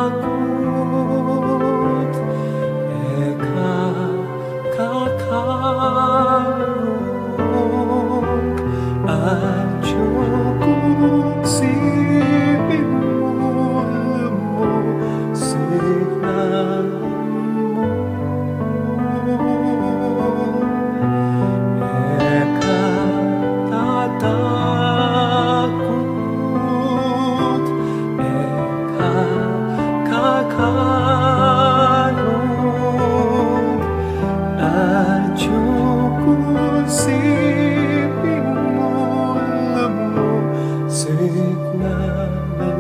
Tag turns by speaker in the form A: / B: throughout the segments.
A: Takut, eka kakarong at cukup sipinmu lemu signalmu eka tak takut eka kakarong at cukup sipinmu lemu signalmu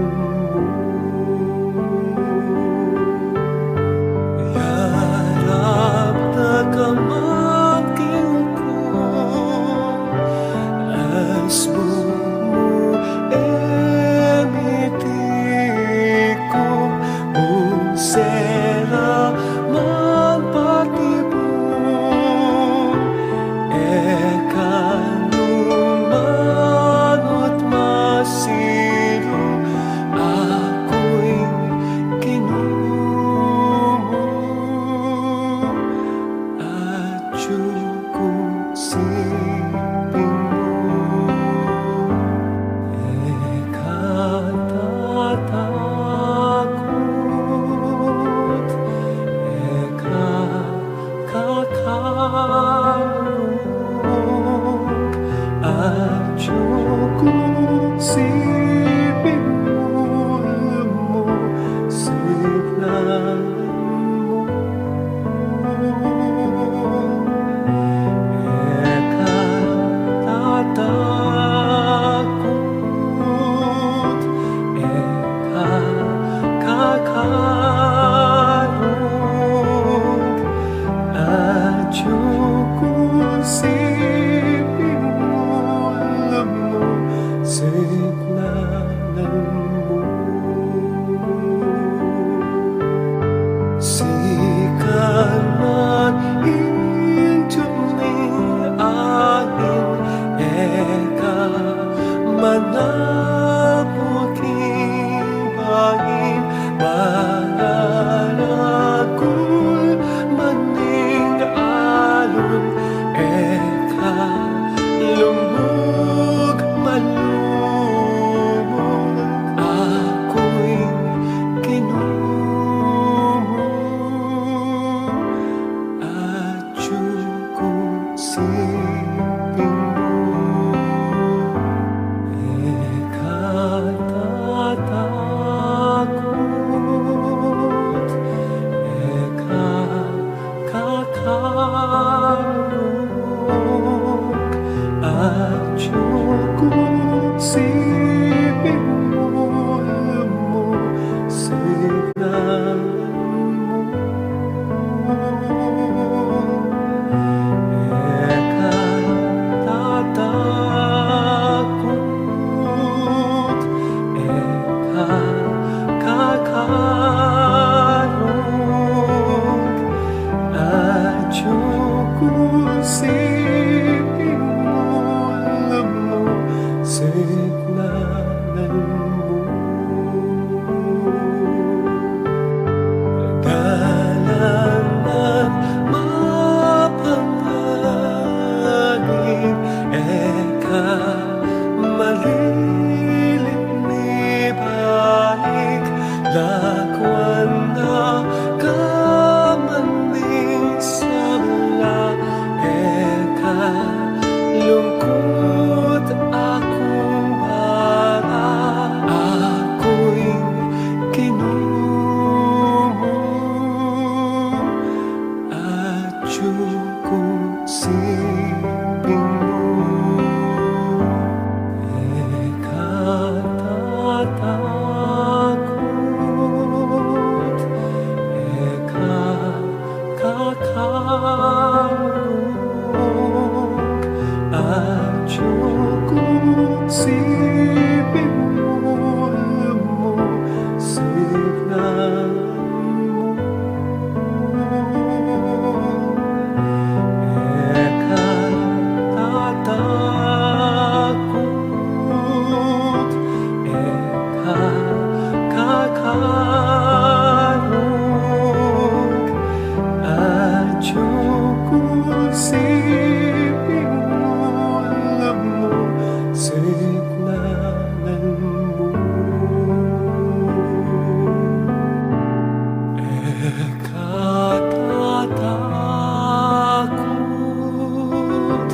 A: Ekatatakot,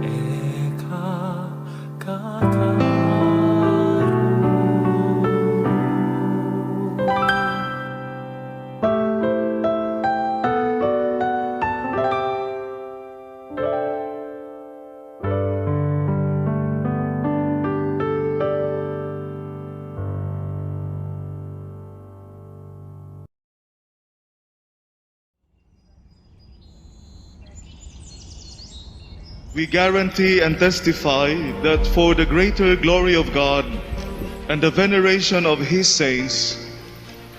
A: ekakataru.
B: We guarantee and testify that for the greater glory of God and the veneration of His saints,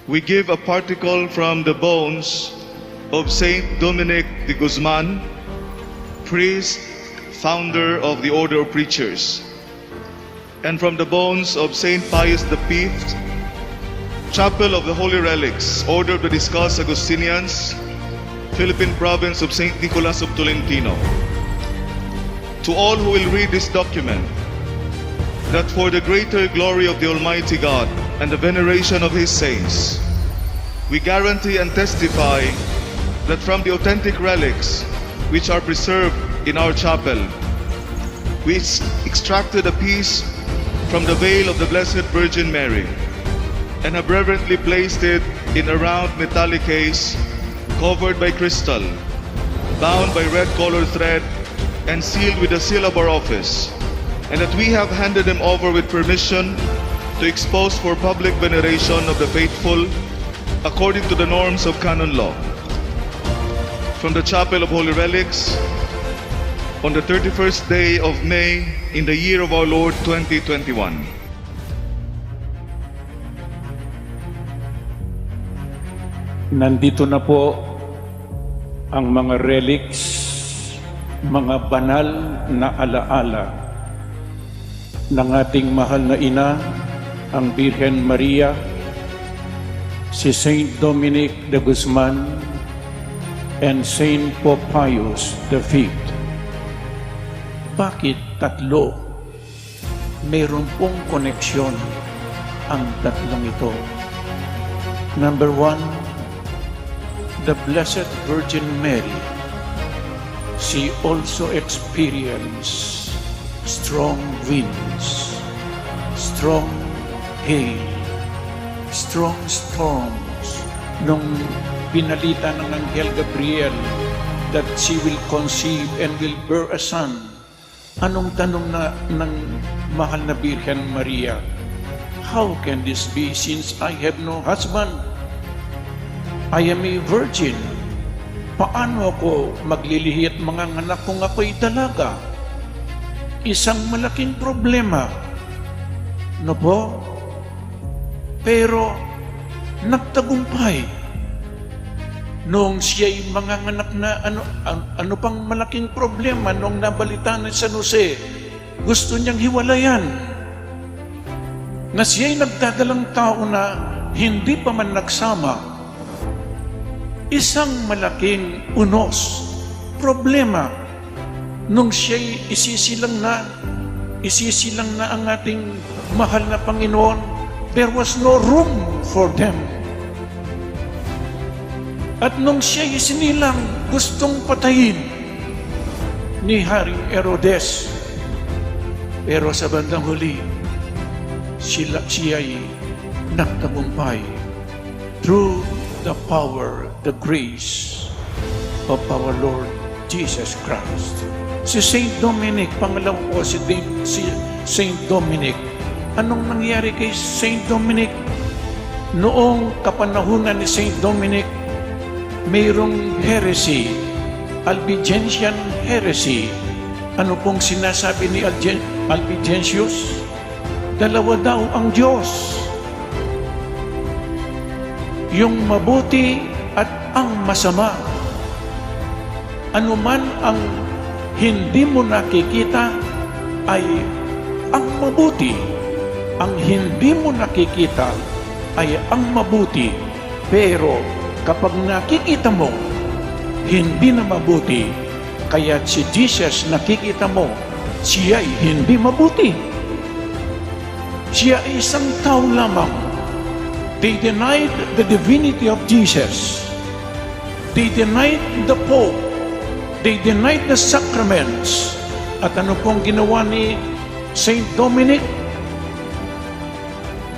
B: we give a particle from the bones of Saint Dominic de Guzman, priest, founder of the Order of Preachers, and from the bones of Saint Pius V, Chapel of the Holy Relics, Order of the Discalced Augustinians, Philippine Province of Saint Nicholas of Tolentino. To all who will read this document, that for the greater glory of the Almighty God and the veneration of His saints, we guarantee and testify that from the authentic relics which are preserved in our chapel, we extracted a piece from the veil of the Blessed Virgin Mary and have reverently placed it in a round metallic case covered by crystal, bound by red colored thread, and sealed with the seal of our office, and that we have handed them over with permission to expose for public veneration of the faithful according to the norms of canon law. From the Chapel of Holy Relics, on the 31st day of May in the year of our Lord 2021.
C: Nandito na po ang mga relics, mga banal na alaala ng ating mahal na ina, ang Birhen Maria, si Saint Dominic de Guzman, and Saint Pope Pius V. Bakit tatlo? Mayroon pong koneksyon ang tatlong ito. Number one, the Blessed Virgin Mary. She also experienced strong winds, strong hail, strong storms nung pinalita ng Anghel Gabriel that she will conceive and will bear a son. Anong tanong na ng mahal na Birhen Maria? How can this be since I have no husband? I am a virgin. Paano ako maglilihi at mga anak kung ako'y dalaga? Isang malaking problema. No po? Pero nagtagumpay. Noong siya'y manganganak na ano pang malaking problema noong nabalita ni San Jose, gusto niyang hiwalayan. Na siya'y nagdadalang tao na hindi pa man nagsama. Isang malaking unos, problema, nung siya'y isisilang na ang ating mahal na Panginoon, there was no room for them. At nung siya'y isinilang, gustong patayin ni Haring Herodes. Pero sa bandang huli, siya'y nagtagumpay through the power, the grace of our Lord Jesus Christ. Si Saint Dominic, pangalawa po si Saint Dominic. Anong nangyari kay Saint Dominic? Noong kapanahunan ni Saint Dominic, mayroong heresy, Albigensian heresy. Ano pong sinasabi ni Albigensius? Dalawa daw ang Diyos. Yung mabuti at ang masama. Ano man ang hindi mo nakikita ay ang mabuti. Ang hindi mo nakikita ay ang mabuti. Pero kapag nakikita mo, hindi na mabuti, kaya si Jesus nakikita mo, siya ay hindi mabuti. Siya ay isang tao lamang. They denied the divinity of Jesus. They denied the Pope. They denied the sacraments. At ano pong ginawa ni Saint Dominic?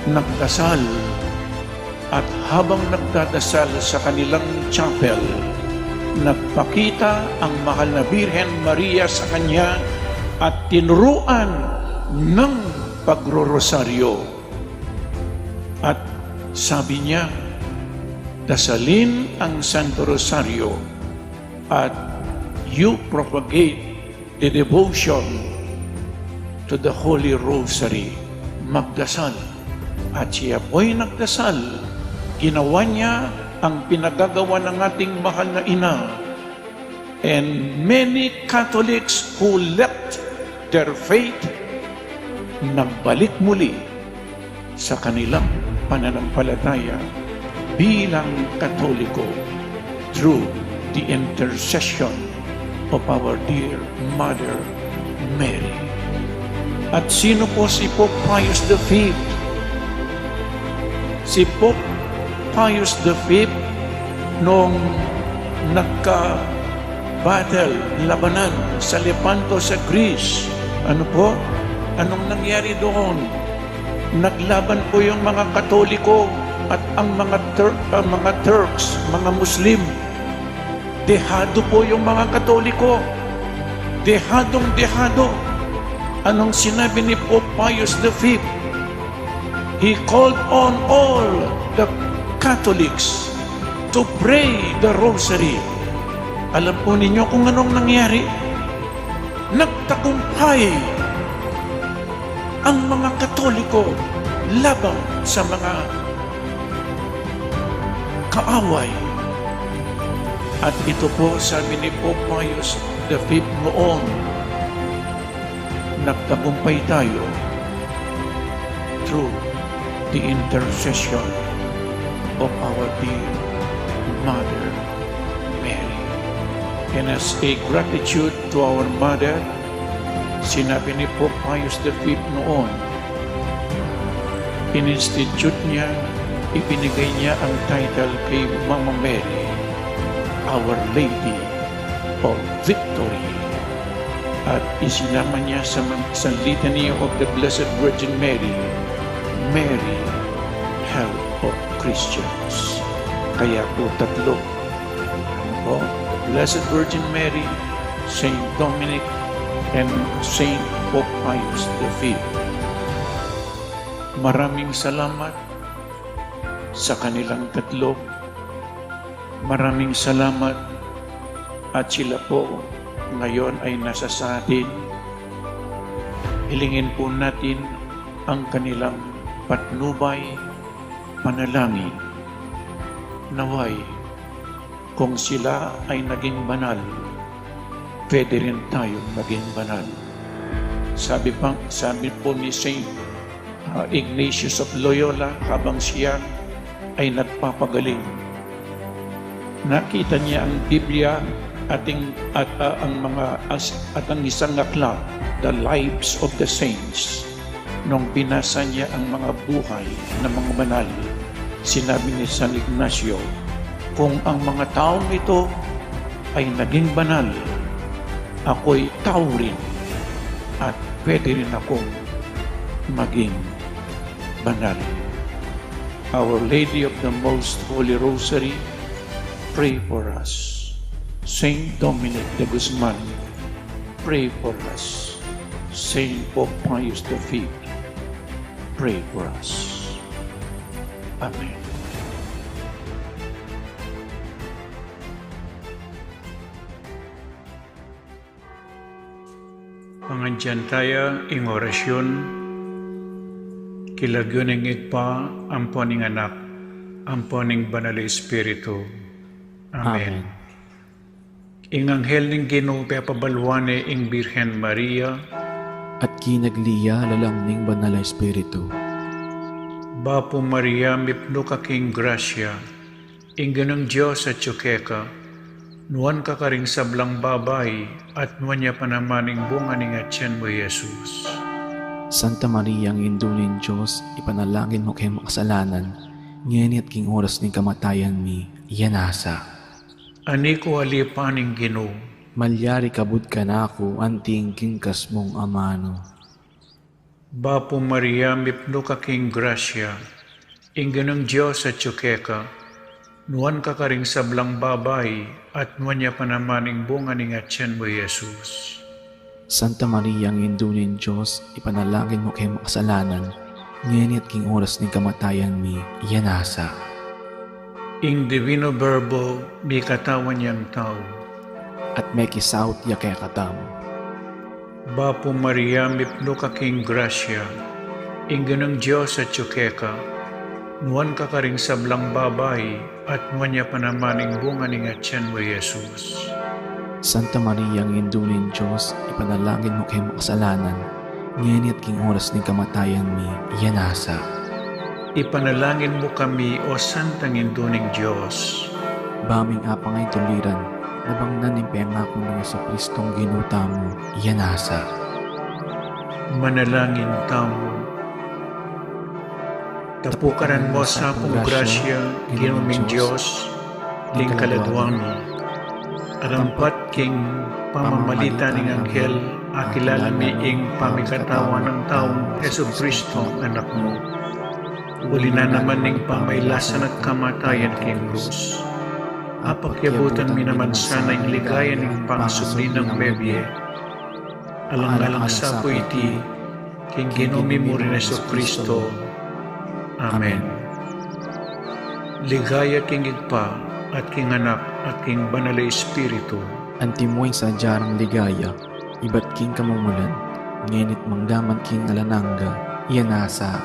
C: Nagdasal. At habang nagdadasal sa kanilang chapel, nagpakita ang mahal na Birhen Maria sa kanya at tinuruan ng pagrorosaryo. At sabi niya, dasalin ang Santo Rosario at you propagate the devotion to the Holy Rosary. Magdasal. At siya po'y nagdasal. Ginawa niya ang pinagagawa ng ating mahal na ina. And many Catholics who left their faith, nagbalik muli sa kanilang pananampalataya bilang Katoliko through the intercession of our dear Mother Mary. At sino po si Pope Pius V? Si Pope Pius V noong nagka-battle, labanan sa Lepanto sa Greece. Ano po? Anong nangyari doon? Naglaban po yung mga Katoliko at ang mga Turks, mga Muslim. Dehado po yung mga Katoliko. Dehadong-dehado. Anong sinabi ni Pope Pius V? He called on all the Catholics to pray the Rosary. Alam po ninyo kung anong nangyari? Nagtagumpay ang mga Katoliko laban sa mga kaaway. At ito po, sabi ni Pope Pius V noon, nagtagumpay tayo through the intercession of our dear Mother Mary. And as a gratitude to our Mother, sinabi ni Pope Pius V noon, in-institute niya, ibinigay niya ang title kay Mama Mary, Our Lady of Victory. At isinama niya sa Litany of the Blessed Virgin Mary, Mary, Help of Christians. Kaya po tatlo. Ano po? Blessed Virgin Mary, Saint Dominic, and Saint Pope Pius V. Maraming salamat sa kanilang tatlo. Maraming salamat at sila po ngayon ay nasa sa atin. Hilingin po natin ang kanilang patnubay, panalangin. Naway, kung sila ay naging banal, pwede rin tayong maging banal. Sabi po ni Saint Ignatius of Loyola habang siya ay nagpapagaling. Nakita niya ang Biblia at ang isang aklat, The Lives of the Saints. Nung binasa niya ang mga buhay ng mga banal, sinabi ni San Ignacio, kung ang mga taong ito ay naging banal, ako'y tao rin at pwede rin akong maging banal. Our Lady of the Most Holy Rosary, pray for us. Saint Dominic de Guzman, pray for us. Saint Pope Pius V, pray for us. Amen. Pangandyan tayo ing orasyon, kilagyon ng igpa, amponing anak, amponing banal Espiritu. Amen. Ing anghel ng Ginoo pabalwane ing Birhen Maria,
D: at kinagliya lalang ning banal na Espiritu.
C: Bapo Maria, mipno ka king grasya, ing ganang Diyos at tsukeka, nuwan ka karing sablang babay, at nuwan niya panamaning bunga ning atyan mo, Jesus.
D: Santa Maria, ang indulin Diyos, ipanalangin mo kay makasalanan, ngayon at king oras ning kamatayan mi, iyanasa.
C: Ani ko alipaning Ginoo,
D: Malyari kabud ka na ako, anting kingkas mong amano.
C: Bapo Maria, mipno ka king grasya, ingganang Diyos at tsukeka, nuan ka karing sablang babay, at nuan niya panamaning bunga ning atyan mo, Jesus.
D: Santa Maria, ang indunin Diyos, ipanalangin mo kay makasalanan, ngayon at king oras ng kamatayan mi, iyanasa.
C: Ing divino verbo, mi katawan niyang tao.
D: At may kisaut ya kay katam.
C: Bapo Maria, mipno ka king grasya, ingganang Diyos at tsukeka, nuan ka karing sablang babay, at nuan niya panamaning bunga ning atyan mo, Jesus.
D: Santa Maria, ang indunin Diyos, ipanalangin mo kay makasalanan, ngayon at king oras ng kamatayan mi, iyanasa.
C: Ipanalangin mo kami, O Santang Induning Diyos.
D: Baming apang ay tuliran, nabangnan ng pengako ng Yesu Kristong ginuta mo, iyanasa.
C: Manalangin tamo. Tapukaran mo sa akong grasya, ginuming Diyos, ling kaladwang mo. Arampat king pamamalita ng anghel, akilala mi ing pamikatawan ng taong Yesu Kristo, anak mo. Uli na naman ning pamaylasan at kamatayan king krus. Apakyabutan mi naman sana yung ligaya ng pangsubli ng bebye. Alang-alang sa po iti, king ginumi mo rin Yesu Kristo. Amen. Ligaya king igpa, at king anak, at king banal na Espiritu.
D: Antimoy sa jarang ligaya, iba't king kamumulan, ngenit mangdaman king alananga, iyanasa.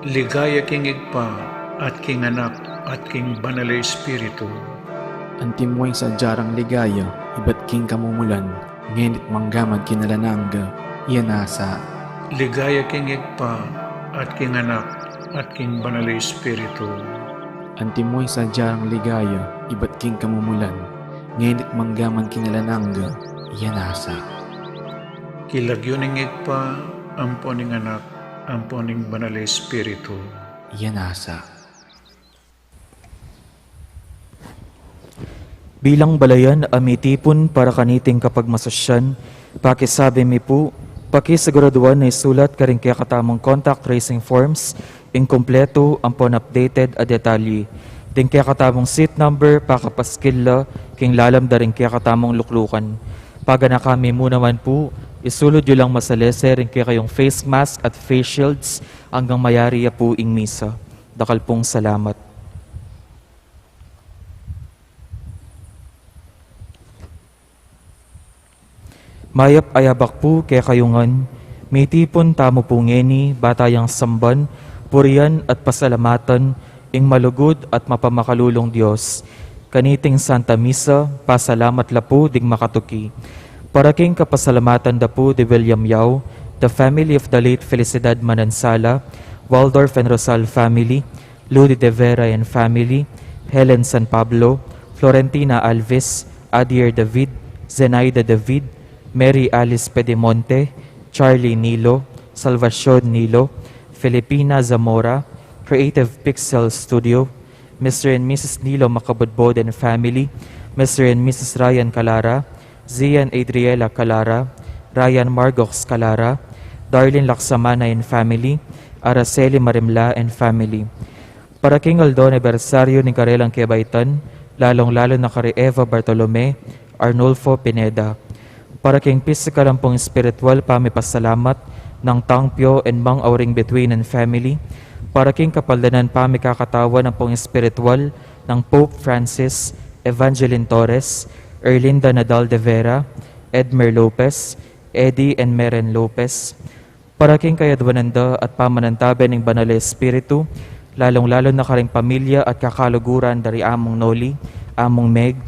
C: Ligaya king igpa, at king anak, at king banal na Espiritu.
D: Antimoy sa jarang ligaya, iba't king kamumulan, ngenit manggaman kinalananga, iyanasa.
C: Ligaya king igpa, at king anak, at king banal na Espiritu.
D: Antimoy sa jarang ligaya, iba't king kamumulan, ngenit manggaman kinalananga, iyanasa.
C: Kilagyo ning igpa, ampo ning anak, ampo ning banal na Espiritu.
D: Iyanasa.
E: Bilang balayan, amitipon para kaniting kapag masasyan, pakisabi mi po, pakisiguraduan na isulat karing kaya katamong contact tracing forms, inkompleto, ampon updated a detalye. Ding kaya katamong seat number, pakapaskilla, king lalam da rin kaya katamong luklukan. Paga na kami mo naman po, isulod yun lang masalese rin kaya kayong face mask at face shields hanggang mayari ya po ing misa. Dakal pong salamat. Mayap ayabak po kaya kayungan, may tipon tamo po ngeni, batayang samban, puriyan at pasalamatan, ing malugod at mapamakalulong Diyos. Kaniting Santa Misa, pasalamat la po ding makatuki. Para king kapasalamatan da po de William Yao, the family of the late Felicidad Manansala, Waldorf and Rosal family, Ludi de Vera and family, Helen San Pablo, Florentina Alves, Adier David, Zenaida David, Mary Alice Pedemonte, Charlie Nilo, Salvacion Nilo, Filipina Zamora, Creative Pixel Studio, Mr. and Mrs. Nilo Macabudbod and family, Mr. and Mrs. Ryan Calara, Zian Adriela Calara, Ryan Margox Calara, Darlene Laksamana and family, Araceli Marimla and family. Para King Aldo anibersaryo ni Karelang Quebaitan, lalong-lalo na kay Eva Bartolome, Arnulfo Pineda. Para King physical ang pong spiritual pamipasalamat ng Tangpyo and Mang Auring Between and family. Para King kapaldanan pamikakatawan ng pong spiritual ng Pope Francis, Evangeline Torres, Erlinda Nadal de Vera, Edmer Lopez, Eddie and Meren Lopez. Para King kayadwananda at pamanantabe ng Banal na Espiritu, lalong-lalo na karing pamilya at kakaluguran dari among Noli, among Meg,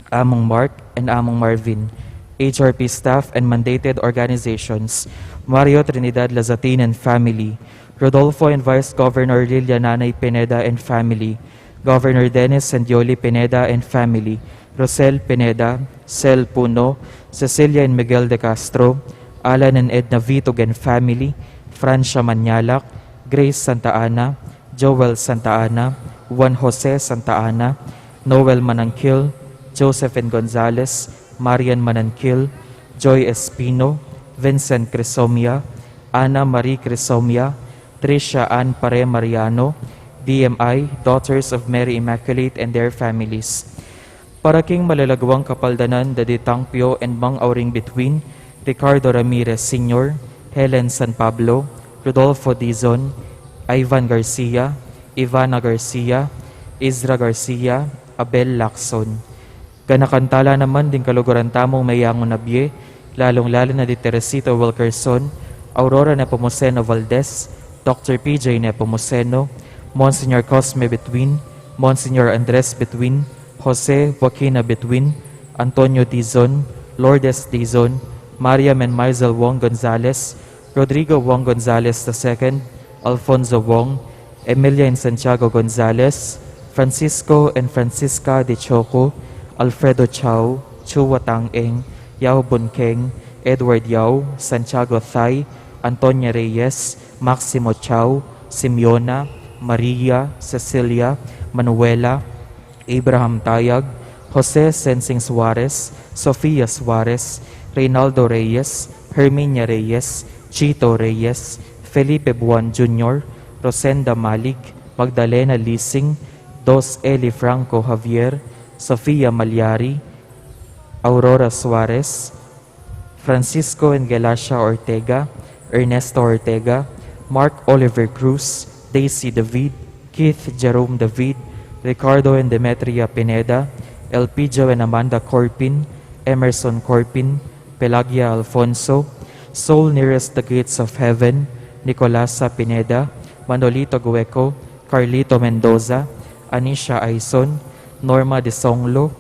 E: among Mark, and among Marvin. HRP staff and mandated organizations, Mario Trinidad Lazatin and family, Rodolfo and Vice Governor Lilia Nanay Pineda and family, Governor Dennis and Yoli Pineda and family, Rosel Pineda, Sel Puno, Cecilia and Miguel de Castro, Alan and Edna Vitog and family, Francia Manyalak, Grace Santa Ana, Joel Santa Ana, Juan Jose Santa Ana, Noel Manangkil, Josephine Gonzalez, Marian Manankil, Joy Espino, Vincent Crisomia, Ana Marie Crisomia, Tricia Ann Pare Mariano, DMI, Daughters of Mary Immaculate and their families. Para king malalagwang kapaldanan, Daditang Pio and Mang Auring Between, Ricardo Ramirez Sr., Helen San Pablo, Rodolfo Dizon, Ivan Garcia, Ivana Garcia, Izra Garcia, Abel Lacson. Ganakantala naman din kaluguran tamong mayangon na biye, lalong-lalo na di Teresita Wilkerson, Aurora Nepomuceno Valdez, Dr. PJ Nepomuceno, Monsignor Cosme Between, Monsignor Andres Between, Jose Joaquina Between, Antonio Dizon, Lourdes Dizon, Mariam and Maisel Wong Gonzalez, Rodrigo Wong Gonzalez II, Alfonso Wong, Emilia and Santiago Gonzalez, Francisco and Francisca de Choco, Alfredo Chao, Chua Tang Eng, Yao Bunkeng, Edward Yao, Santiago Thay, Antonia Reyes, Maximo Chao, Simeona, Maria, Cecilia, Manuela, Abraham Tayag, Jose Sensing Suarez, Sofia Suarez, Reynaldo Reyes, Herminia Reyes, Chito Reyes, Felipe Buwan Jr., Rosenda Malig, Magdalena Lising, Dos Eli Franco Javier, Sofia Malyari, Aurora Suarez, Francisco and Galacia Ortega, Ernesto Ortega, Mark Oliver Cruz, Daisy David, Keith Jerome David, Ricardo and Demetria Pineda, Elpidio and Amanda Corpin, Emerson Corpin, Pelagia Alfonso, Soul Nearest the Gates of Heaven, Nicolasa Pineda, Manolito Gueco, Carlito Mendoza, Anisha Aison, Norma de Songlo,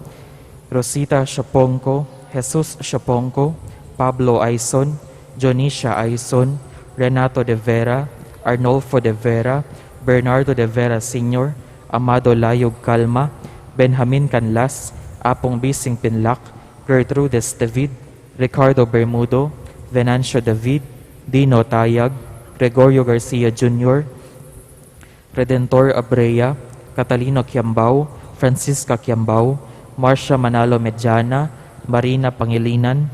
E: Rosita Shaponco, Jesus Shaponco, Pablo Aison, Jonisha Aison, Renato de Vera, Arnolfo de Vera, Bernardo de Vera Sr., Amado Layog Calma, Benjamin Canlas, Apong Bising Pinlac, Gertrudes David, Ricardo Bermudo, Venancio David, Dino Tayag, Gregorio Garcia Jr., Redentor Abrea, Catalino Kiambao, Francisca Kiambao, Marcia Manalo Mediana, Marina Pangilinan,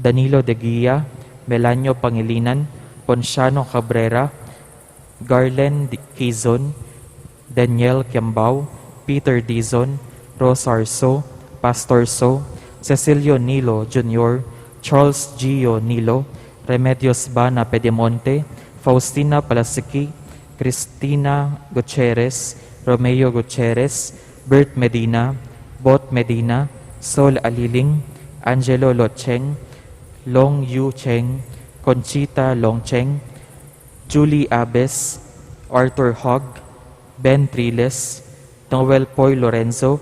E: Danilo de Guia, Melanio Pangilinan, Ponciano Cabrera, Garlen Quizon, Daniel Kiambao, Peter Dizon, Rosa Arso, Pastor So, Cecilio Nilo Jr., Charles Gio Nilo, Remedios Bana Pedemonte, Faustina Palasiki, Cristina Gutierrez, Romeo Gutierrez, Bert Medina, Bot Medina, Sol Aliling, Angelo Locheng, Long Yu Cheng, Conchita Longcheng, Julie Abes, Arthur Hogg, Ben Triles, Noel Poy Lorenzo,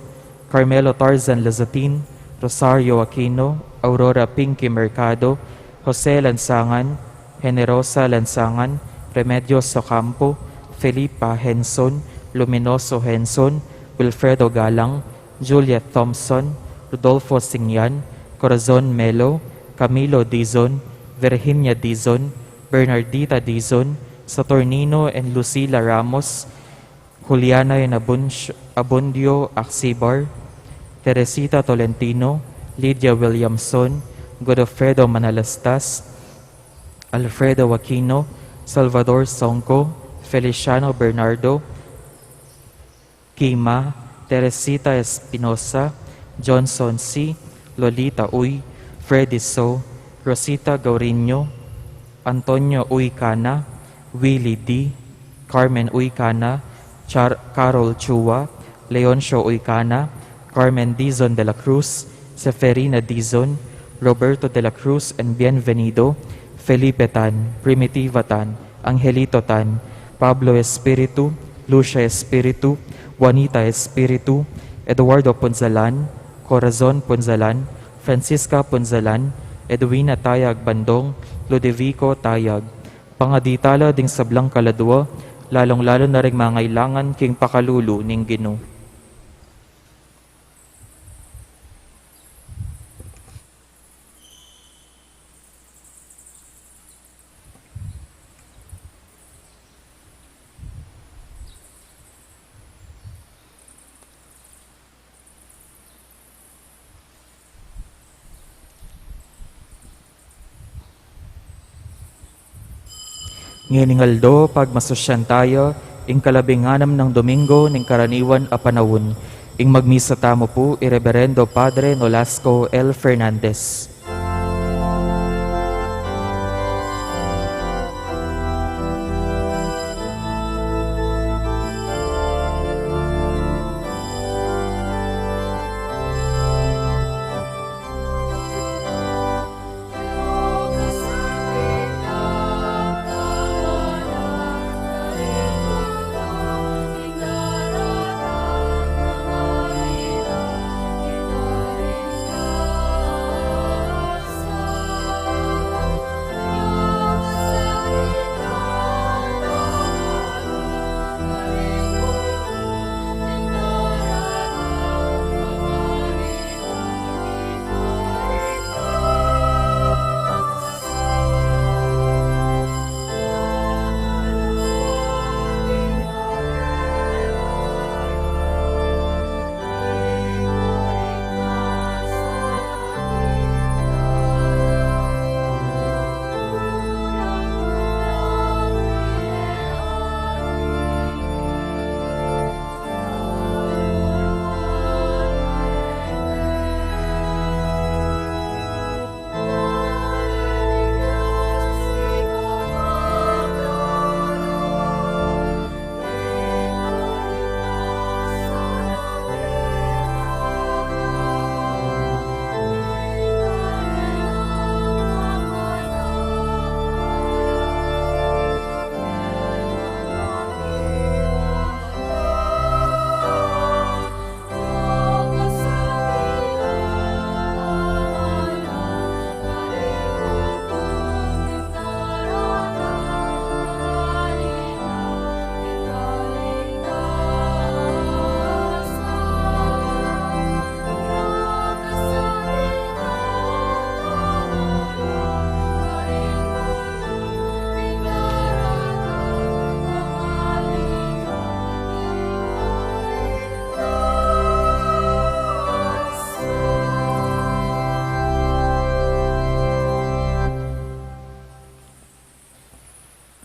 E: Carmelo Tarzan Lazatin, Rosario Aquino, Aurora Pinky Mercado, Jose Lansangan, Generosa Lansangan, Remedios Ocampo, Felipa Henson, Luminoso Henson, Wilfredo Galang, Juliet Thompson, Rodolfo Singyan, Corazon Melo, Camilo Dizon, Virginia Dizon, Bernardita Dizon, Saturnino and Lucila Ramos, Juliana and Abundio Axibar, Teresita Tolentino, Lydia Williamson, Godofredo Manalastas, Alfredo Aquino, Salvador Songco, Feliciano Bernardo, Kima, Teresita Espinosa, Johnson C., Lolita Uy, Freddy So, Rosita Gaurino, Antonio Uy-Cana, Willie D., Carmen Uy-Cana, Carol Chua, Leoncio Uy-Cana, Carmen Dizon de la Cruz, Seferina Dizon, Roberto de la Cruz and Bienvenido, Felipe Tan, Primitiva Tan, Angelito Tan, Pablo Espiritu, Lucia Espiritu, Juanita Espiritu, Eduardo Punzalan, Corazon Punzalan, Francisca Punzalan, Edwina Tayag Bandong, Ludovico Tayag. Pangaditala ding sablang kaladwa, lalong-lalo na rin mangailangan king pakalulu ning Ginoo. Nginingaldo pagmasosyan tayo, ing kalabinganam ng Domingo ning karaniwan a panawon, ing magmisa tamo po Ireverendo Padre Nolasco L. Fernandez.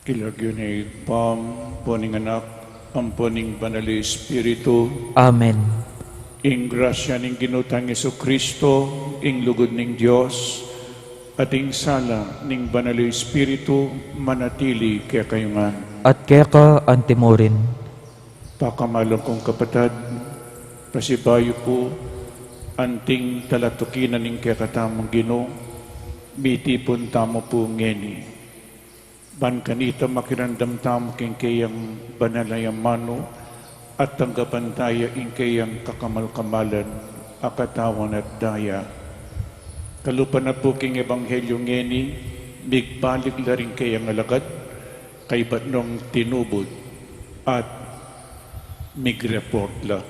C: Kilagyo ni Pam, poning anak, ang poning banali Espiritu,
E: Amen.
C: ing grasya ning ginutang Yesu Kristo, ing lugod ning Dios, at ing sala ning banali Espiritu, manatili kaya kayungan.
E: At kaya ka antimurin.
C: Pakamalong kong kapatid, pasibayo po, anting talatukinan ning kaya katamang Ginoo, bitipon tamo po ngeni. Ban kanita makirandam tamo king kayang banalayang mano at tanggapan tayo ing kayang kakamal-kamalan, akatawan at daya. Kalupan na po king ebanghelyo ngeni, migbalik la rin kayang alagad, kay batnong tinubod at migreport la.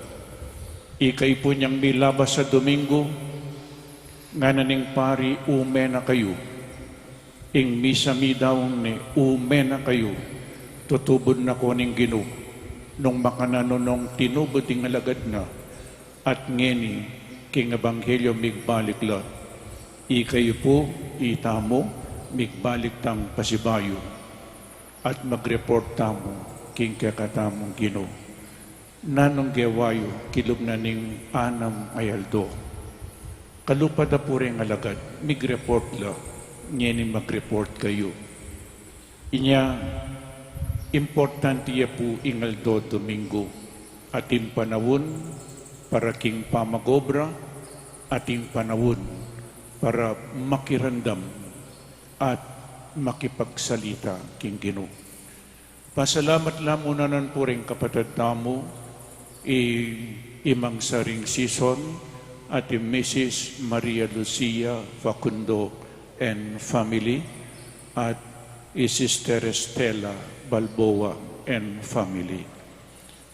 C: Ikay po niyang milabas sa Domingo, nga naning pari ume na kayo. Ing misa mi daw ni ume na kayo, tutubod na ko ning Ginoo, nung makananonong tinubod ing alagad na, at ngeni king ebanghelyo migbalik la. Ikayo po, itamo, migbalik tang pasibayo, at magreport tamo king kakatamong Ginoo. Nanong gewayo, kilub na ning anam ayaldo. Kalupad na po rin alagad, migreport la. Ngeni mag-report kayo. Inya, importante ya po ingaldo Domingo. Ating panawon para king pamagobra, ating panawon para makirandam at makipagsalita king Ginoo. Pasalamat lamang nanan po rin kapatid tamo, imang saring season at Mrs. Maria Lucia Facundo and family, at Sister Estela Balboa and family.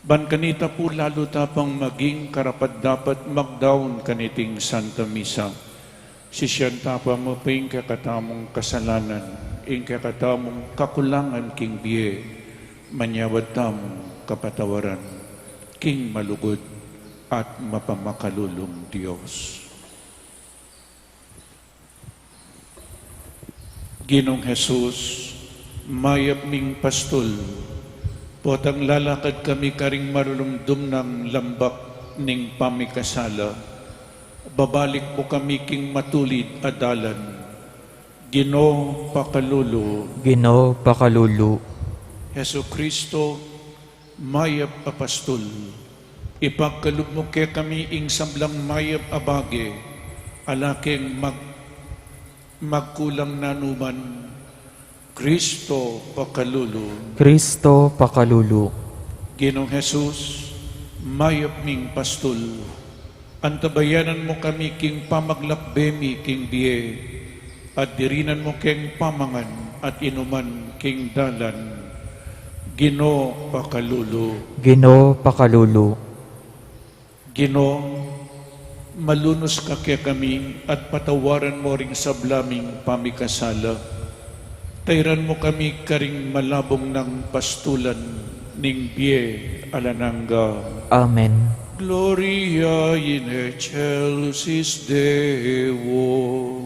C: Ban kanita po lalo tapang maging karapat-dapat magdaon kaniting Santa Misa. Sisyan tapang maping kakatamong kasalanan, ing kakatamong kakulangan king biye, manyawad tamong kapatawaran, king malugod at mapamakalulong Diyos. Ginong Jesus, mayap ming pastol, potang lalakad kami karing marulumdum ng lambak ning pamikasala. Babalik po kami king matulid adalan. Ginoo pakalulu,
E: Ginoo pakalulu,
C: Hesu Kristo, mayap apastol. Ipagkalub mo kay kami ing samblang mayap abage, alaking magkulang nanuman. Kristo pakalulu,
E: Kristo pakalulu,
C: Ginoong Jesus, mayap ming pastol. Antabayanan mo kami king pamaglakbemi king biye, at dirinan mo king pamangan at inuman king dalan. Ginoo pakalulu,
E: Ginoo pakalulu,
C: Ginoo, malunos ka kaya kami at patawaran mo ring sablaming pamikasala. Tayran mo kami karing malabong ng pastulan ning biye alanangga.
E: Amen.
C: Gloria in excelsis Deo.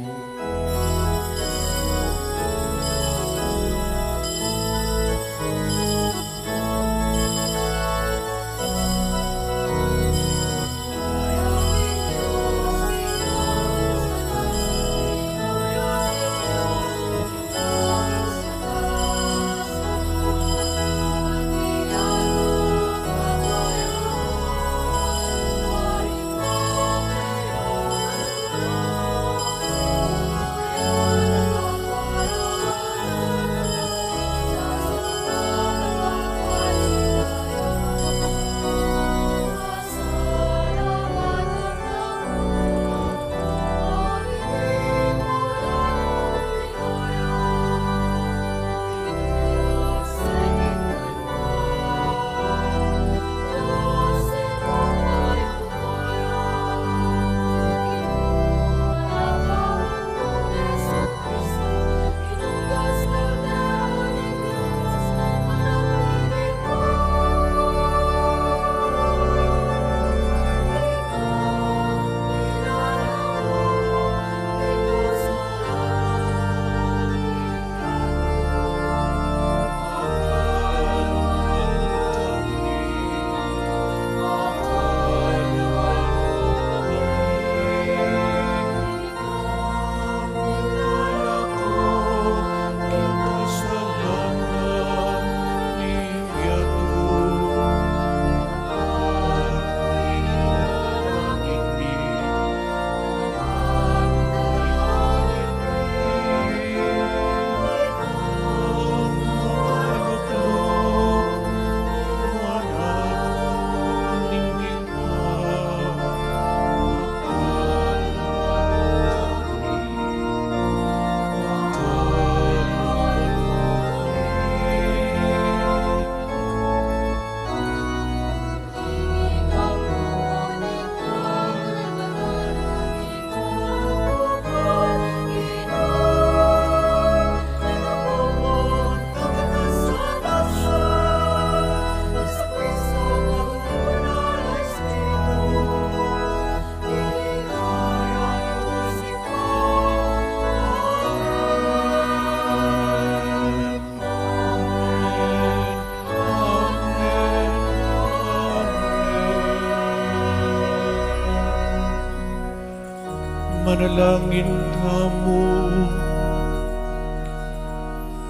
C: Manalangin kamo,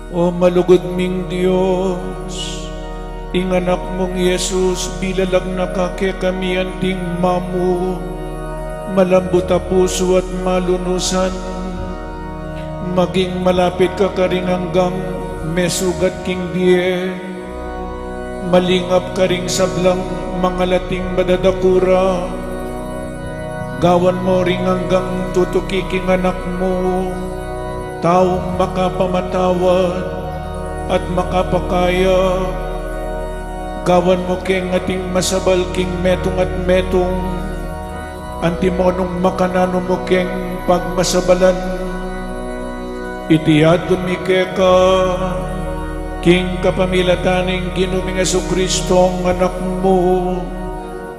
C: O malugod ming Diyos, ing anak mong Yesus, bilalag nakake kami anting mamu, malambot a puso at malunusan, maging malapit ka karing hanggang mesugat king biye, malingap karing sablang mga lating madadakura, gawan mo ring hanggang tutukiking anak mo, taong makapamatawad at makapakaya. Gawan mo keng ating masabal king metong at metong, antimonong makanano mo keng pagmasabalan. Itiyad gumike ka, king kapamilataning Ginoong Jesucristo ang anak mo,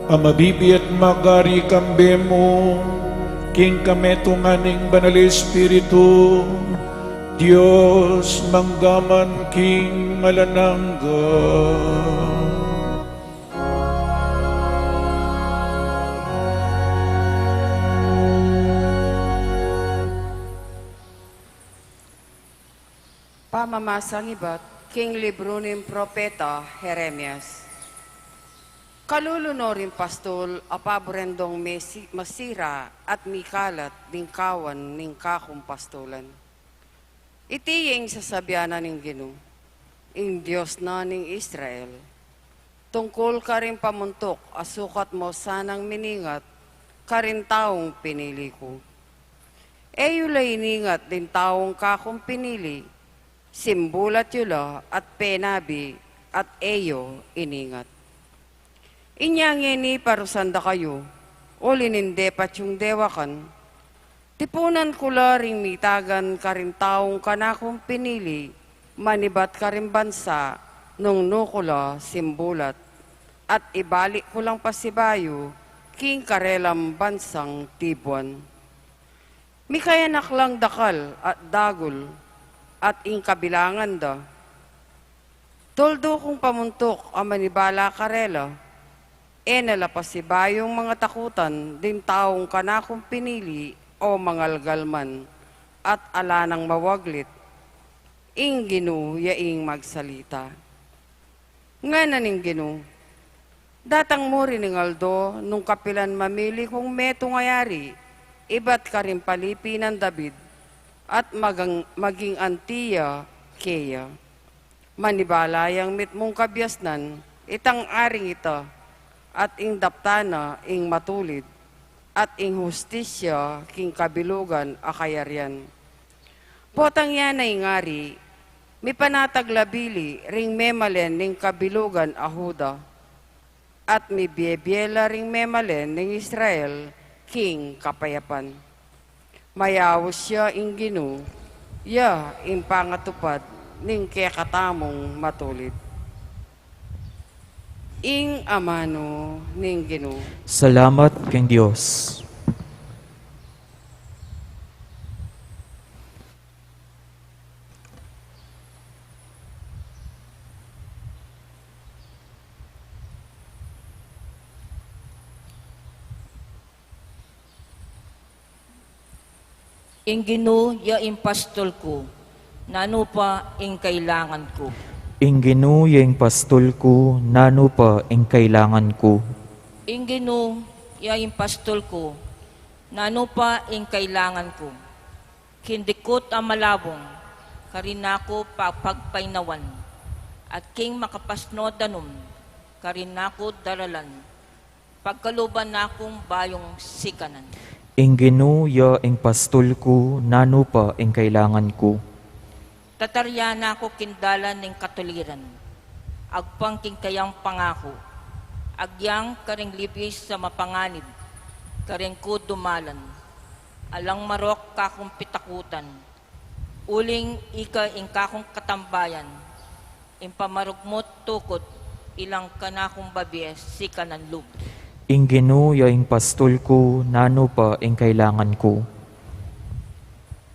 C: amabibi at magari kambe mo, king kametong aning banal Espiritu, Diyos manggaman king alanangga.
F: Pamamasang iba't king libro ng propeta Jeremias. Kalulunorin pastol apaborendong masira at mikalat ding kawan ning kakong pastolan. Itiyeng sasabyanan ning Gino, ing Diyos na ning Israel. Tungkol ka rin pamuntok asukat mo sanang miningat, karin taong pinili ko. Eyulay iningat din taong kakong pinili, simbulat yula at penabi at eyo iningat. Inyangini parusanda kayo, o lininde pat yung dewakan, tipunan kula ring mitagan karin taong kanakong pinili, manibat karin bansa, nung nukula simbulat, at ibalik ko lang pasibayo, king karelam bansang tibuan. Mikayanak lang dakal at dagul, at ing kabilangan da. Toldo kong pamuntok ang manibala karela, nalapasibayong mga takutan din taong kanakong pinili o mangalgalman at ala ng mawaglit, ing Gino yaing magsalita. Nga naning Gino, datang mo rin ng Aldo nung kapilan mamili kong meto ngayari, iba't ka rin palipi ng David, at maging antiya keya. Manibalayang mit mong kabyasnan, itang aring ita, at ing daptana ing matulid, at ing hustisya king kabilugan akayaryan. Potang yan ay ngari, mi panataglabili ring memalen ning kabilugan ahuda, at mi biebiela ring memalen ning Israel king kapayapan. Mayawos siya ing Gino, ya ing pangatupad ning kekatamong matulid. Ing amano ning Gino.
E: Salamat king Diyos.
G: Ing Gino ya impastol ko, nano pa ing kailangan ko.
E: Ing Gino yung pastol ko, nano pa ing kailangan ko.
G: Ing Gino ya impastol ko, nano pa ing kailangan ko. Kindikot ang malabong, karin ako pagpainawan, at king makapasno danom, karin ako daralan, pagkaluban akong bayong sikanan.
E: Ing Gino yung pastol ko, nano pa ing kailangan ko.
G: Tataryana ko kindalan ng katuliran, agpang king kayang pangako, agyang karing libis sa mapanganib, karing ko dumalan, alang marok kakong pitakutan, uling ika ing kakong katambayan, impamarugmot tukot, ilang kanakong babies si kananlub.
E: Ing Gino yung pastol ko, nano pa ing kailangan ko.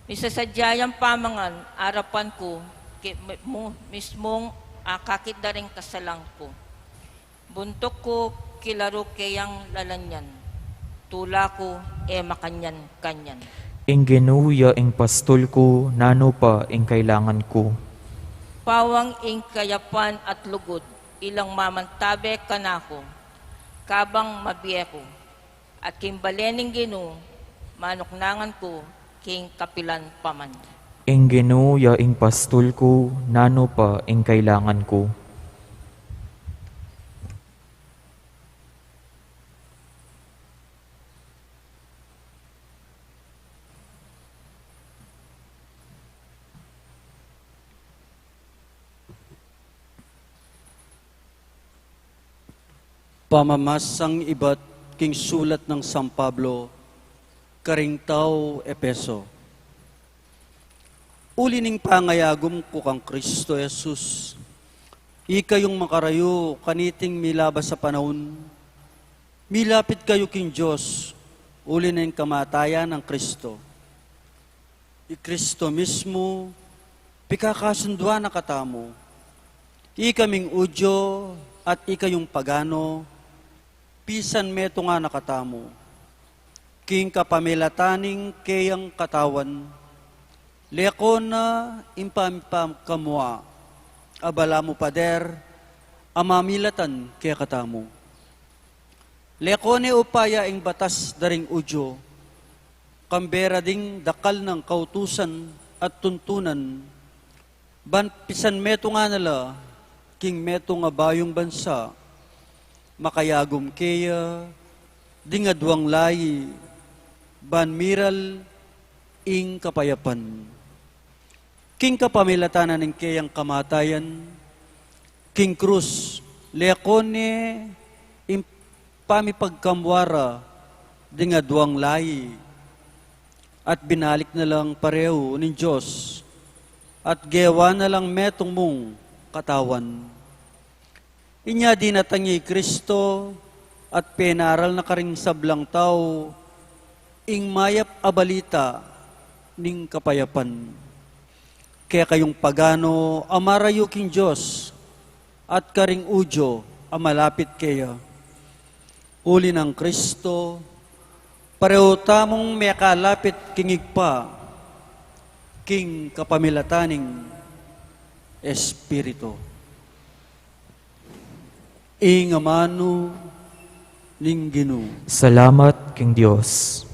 G: Misasadyayang pamangan, arapan ko, mismong kakit na rin kasalang ko. Buntok ko, kilaro kayang lalanyan, tula ko, makanyan-kanyan.
E: Ing Gino yung pastol ko, nano pa ing kailangan ko.
G: Pawang ing kayapan at lugod, ilang mamantabe kanako, kabang mabiyeko, at kimbalening Gino, manuknangan ko, king kapilan paman.
E: Ing Gino yung pastol ko, nano pa ing kailangan ko.
H: Pamamasang iba't king sulat ng San Pablo, karing tao Epeso. Uli ning pangayagom ko kang Kristo Jesus, ika yung makarayo kaniting milabas sa panahon, milapit kayo king Diyos, uli na yung kamatayan ng Kristo. I Kristo mismo, pikakasundwa na katamo, ikaming udyo at ikayong pagano, pisan meto nga nakatamo, king kapamilataning kayang katawan, leko na impampam kamua, abala mo pader, amamilatan kaya katamo. Leko ne upaya ing batas daring udyo, kambera ding dakal ng kautusan at tuntunan, ban pisan meto nga nala, king meto nga bayong bansa, makayagom kaya, dingadwang layi, ban miral, ing kapayapan. King kapamilatanan ng kayang kamatayan, king krus, leakone, pamipagkamwara, dingadwang layi, at binalik na lang pareho ng Diyos, at gewa na lang metong mong katawan. Inya dinatangay Kristo, at penaral na karing sablang tao, ing mayap abalita, ning kapayapan. Kaya kayong pagano, amarayo king Diyos, at karing udyo, amalapit kaya. Uli ng Kristo, pareho tamong may kalapit kingig pa, king kapamilataning Espiritu. Ingamano ning Ginoo.
E: Salamat king Dios.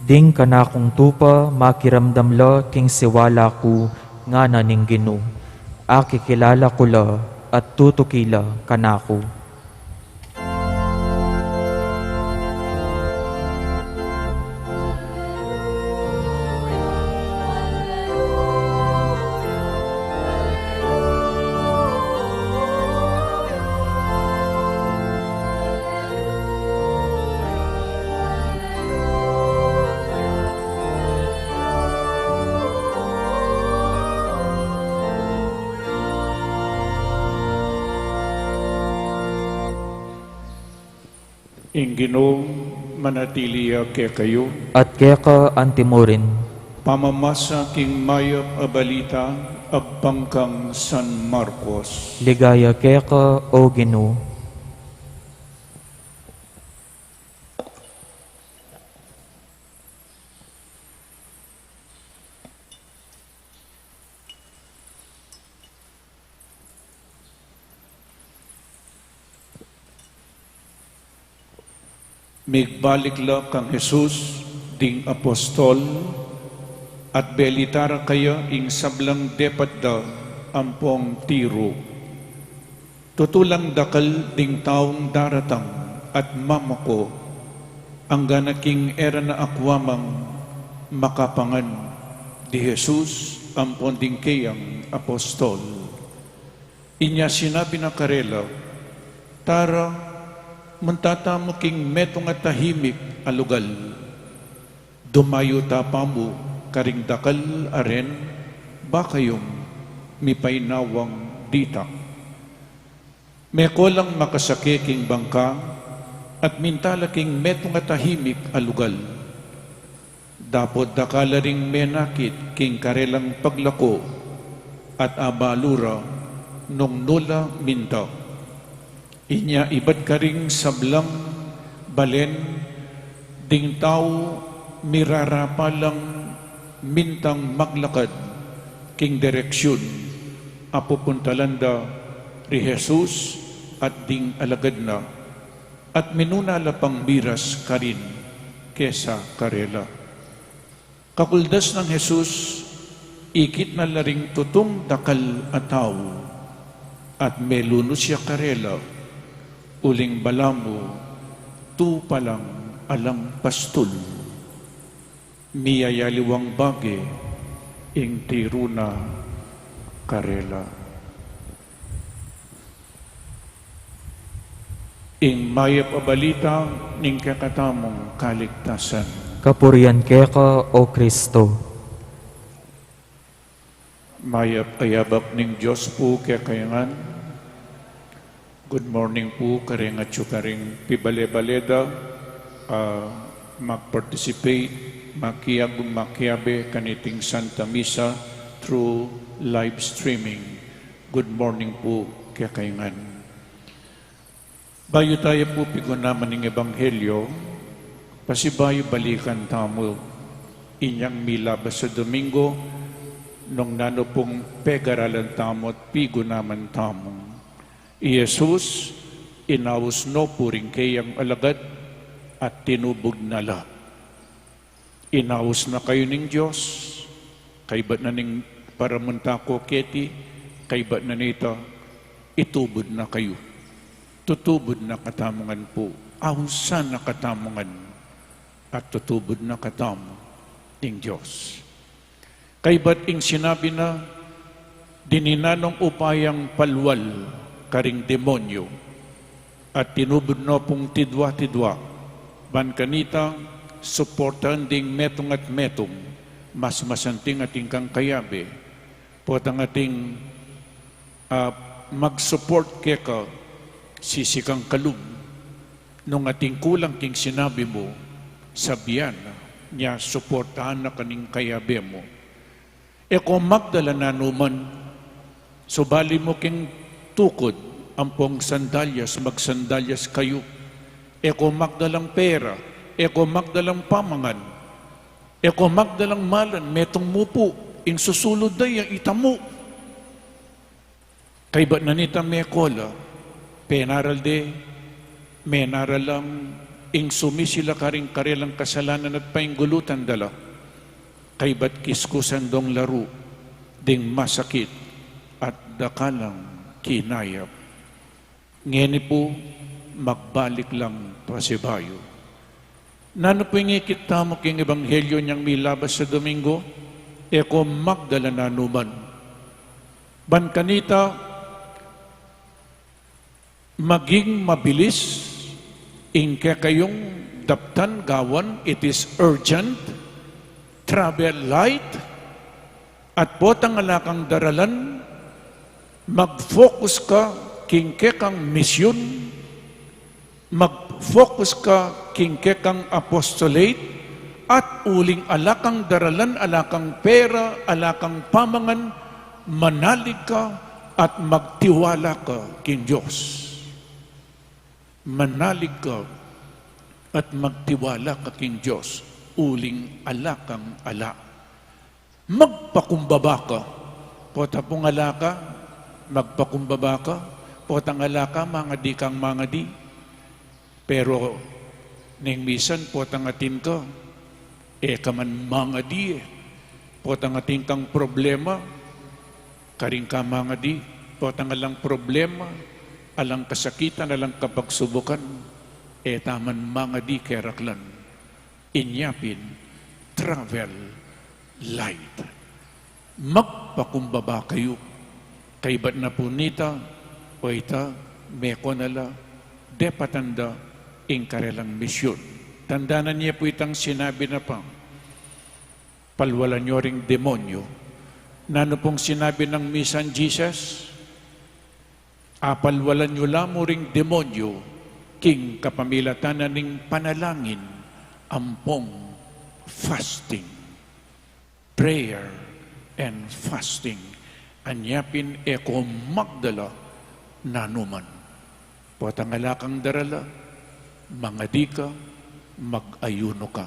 E: Ding kanakong tupa, makiramdam la, king siwala ko, nga na ning Ginoo. Aki kilala ko la, at tutukila kanako.
C: Ing Ginoo, manatiliya kaya kayo,
E: At keka antimorin,
C: pamamasa king mayap abalita, abangkang San Marcos.
E: ligaya keka o Ginoo.
C: Migbalik la kang Jesus, ding apostol, at belitara kaya ing sablang depat da ampong tiro. Tutulang dakal ding taong daratang at mamako, ang ganaking era na akwamang makapangan di Jesus ampong ding kayang apostol. Inya sinabi na karela, tara, mentatamo king metong at tahimik alugal. Dumayo tapamu karing dakal aren, bakayong mipainawang ditak. Meko lang makasake king bangka, at mintala king metong at tahimik alugal. Dapod dakala ring menakit king karelang paglako, at abalura nung nula minta. Inya ibat karing sablang balen, ding tao mirarapalang mintang maglakad, king direksyon, apupuntalanda ri Jesus at ding alagad na, at minunala pang biras karin kesa karela. Kakuldas ng Jesus, ikit na laring tutong dakal ataw, at meluno siya karela, uling balamu, tu palang alang pastol, miyayaliwang bage, ing tiruna karela. Ing mayap abalita ning kakatamong kaligtasan.
E: Kapurian keka, O Kristo.
C: Mayap ayabak ning Diyos po kakayangan. Good morning po karing at karing pibale-baleda mag-participate, makiyabe kaniting Santa Misa through live streaming. Good morning po kakayangan. Bayo tayo po pigon naman ng Ebanghelyo, pasibayo balikan tamo inyang milabas sa Domingo, nung nano pong pegaralan tamo at pigo naman tamong. Jesus, inawas no puring kayang alagad at tinubog nala. Inawas na kayo ng Diyos, kaybat na ning paramunta ko keti, kaybat na nito, itubod na kayo. Tutubod na katamungan po, awsan na katamungan, at tutubod na katamo ng Diyos. Kaybat ing sinabi na, dininanong upayang palwal, karing demonyo, at tinubod na pong tidwa-tidwa, ban kanita, suportan ding metong at metong, mas masanting ating kang kayabe, po ang ating mag-support keka, sisikang kalum, nung ating kulang king sinabi mo, sabihan niya, suportahan na kaning kayabe mo. E kung magdala na numan, subali mo king tukod, ampong sandalyas, magsandalyas kayo. E kung magdalang pera, e kung magdalang pamangan, e kung magdalang malan, metong mupo, ing susulod day ang itamo. Kay ba nanita mekola, penaral de, menaralam, ing sumisila karing karelang kasalanan at painggulutan dala, kay ba't kiskusan dong laro, ding masakit at dakalang kinayap. Ngeni po, magbalik lang pasibayo. Nano po yung ikita mo king Ebanghelyo niyang milabas sa Domingo, eko magdala na numan. Ban kanita, maging mabilis, ingke kayong daptan gawan, it is urgent, travel light, at potang alakang daralan, mag-focus ka, kingke kang misyon, mag-focus ka, kingke kang apostolate, at uling alakang daralan, alakang pera, alakang pamangan, manalig ka, at magtiwala ka king Diyos. Manalig ka at magtiwala ka king Diyos, uling alakang ala. Magpakumbaba ka, pota pong alaka, magpakumbaba ka, potang alaka, mga di kang mga di. Pero, ning misan, potang atin ka, ka man mga di potang atin kang problema, karing ka mga di, potang alang problema, alang kasakitan, alang kapagsubukan, taman mga di keraklan. Inyapin, travel light. Magpakumbaba kayo. Kaybat na punita, o ita, meko nala, depatanda, ingkarelang misyon. Tandanan niya po itang sinabi na pang, palwalan nyo ring demonyo. Nano pong sinabi ng Misan Jesus? Apalwalan nyo lamo ring demonyo, king kapamilatanan ning panalangin, ampong fasting, prayer and fasting. Anyapin eko magdala nanuman. Potang alakang darala, mga di ka, mag-ayuno ka.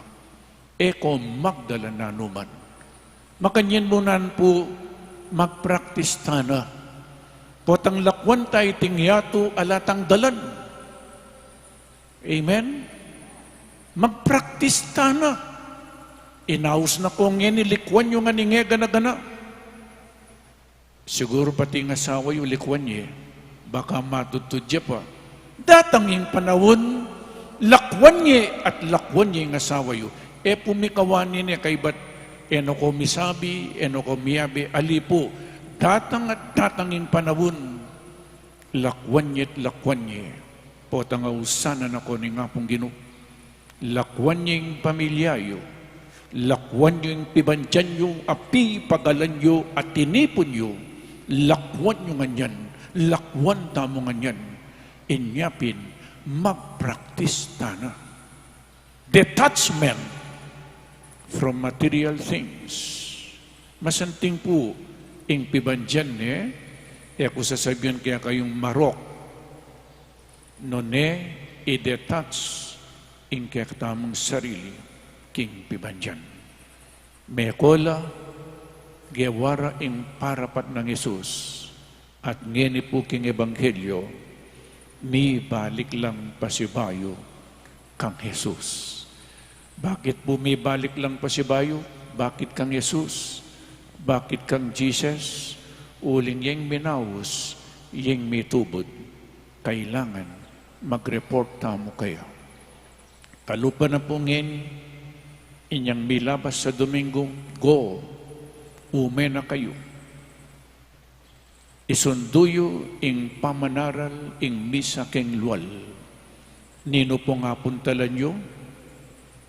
C: Eko magdala nanuman. Makanyan mo nan po, mag-practice tana. Potang lakwan tayo tingyato alatang dalan. Amen? Mag-practice tana. Inaus na ko ngeni likwan yung nga ningega na gana. Siguro pati ng asawa yung likwan niya, baka matutudya pa. Datang yung panahon, lakwan niya at lakwan niya nga asawa yu. E pumikawani niya kay bat eno ko misabi, eno ko miyabi, alipo, datang at datanging panawon, lakwan niya at lakwan niya. Po tangausanan ako ni nga pong Ginoo. Lakwan niya yung pamilya yu, lakwan niyo yung pibantyan yung api pagalan yu at tinipon yu, lakwan nyo nganyan, lakwan tamo nganyan, inyapin, mag-practice tana. Detachment from material things. Masanting po, ing pibantyan ako sasabihan kaya kayong marok, no i-detach ing kaya tamang sarili, king pibantyan. Mekola, gewara ing parapat ng Yesus, at ngeni po king ebanghelyo, mi balik lang pasibayo kang Jesus. Bakit po may balik lang pasibayo? Bakit kang Jesus? Bakit kang Jesus? Uling yang minawos, yang mitubod. Kailangan mag-report tamo kayo. Kalupa na po ngayon, inyang milabas sa Domingo, go, ume na kayo. Isunduyo ing pamanaral ing misa keng luwal. Nino po nga puntalan nyo,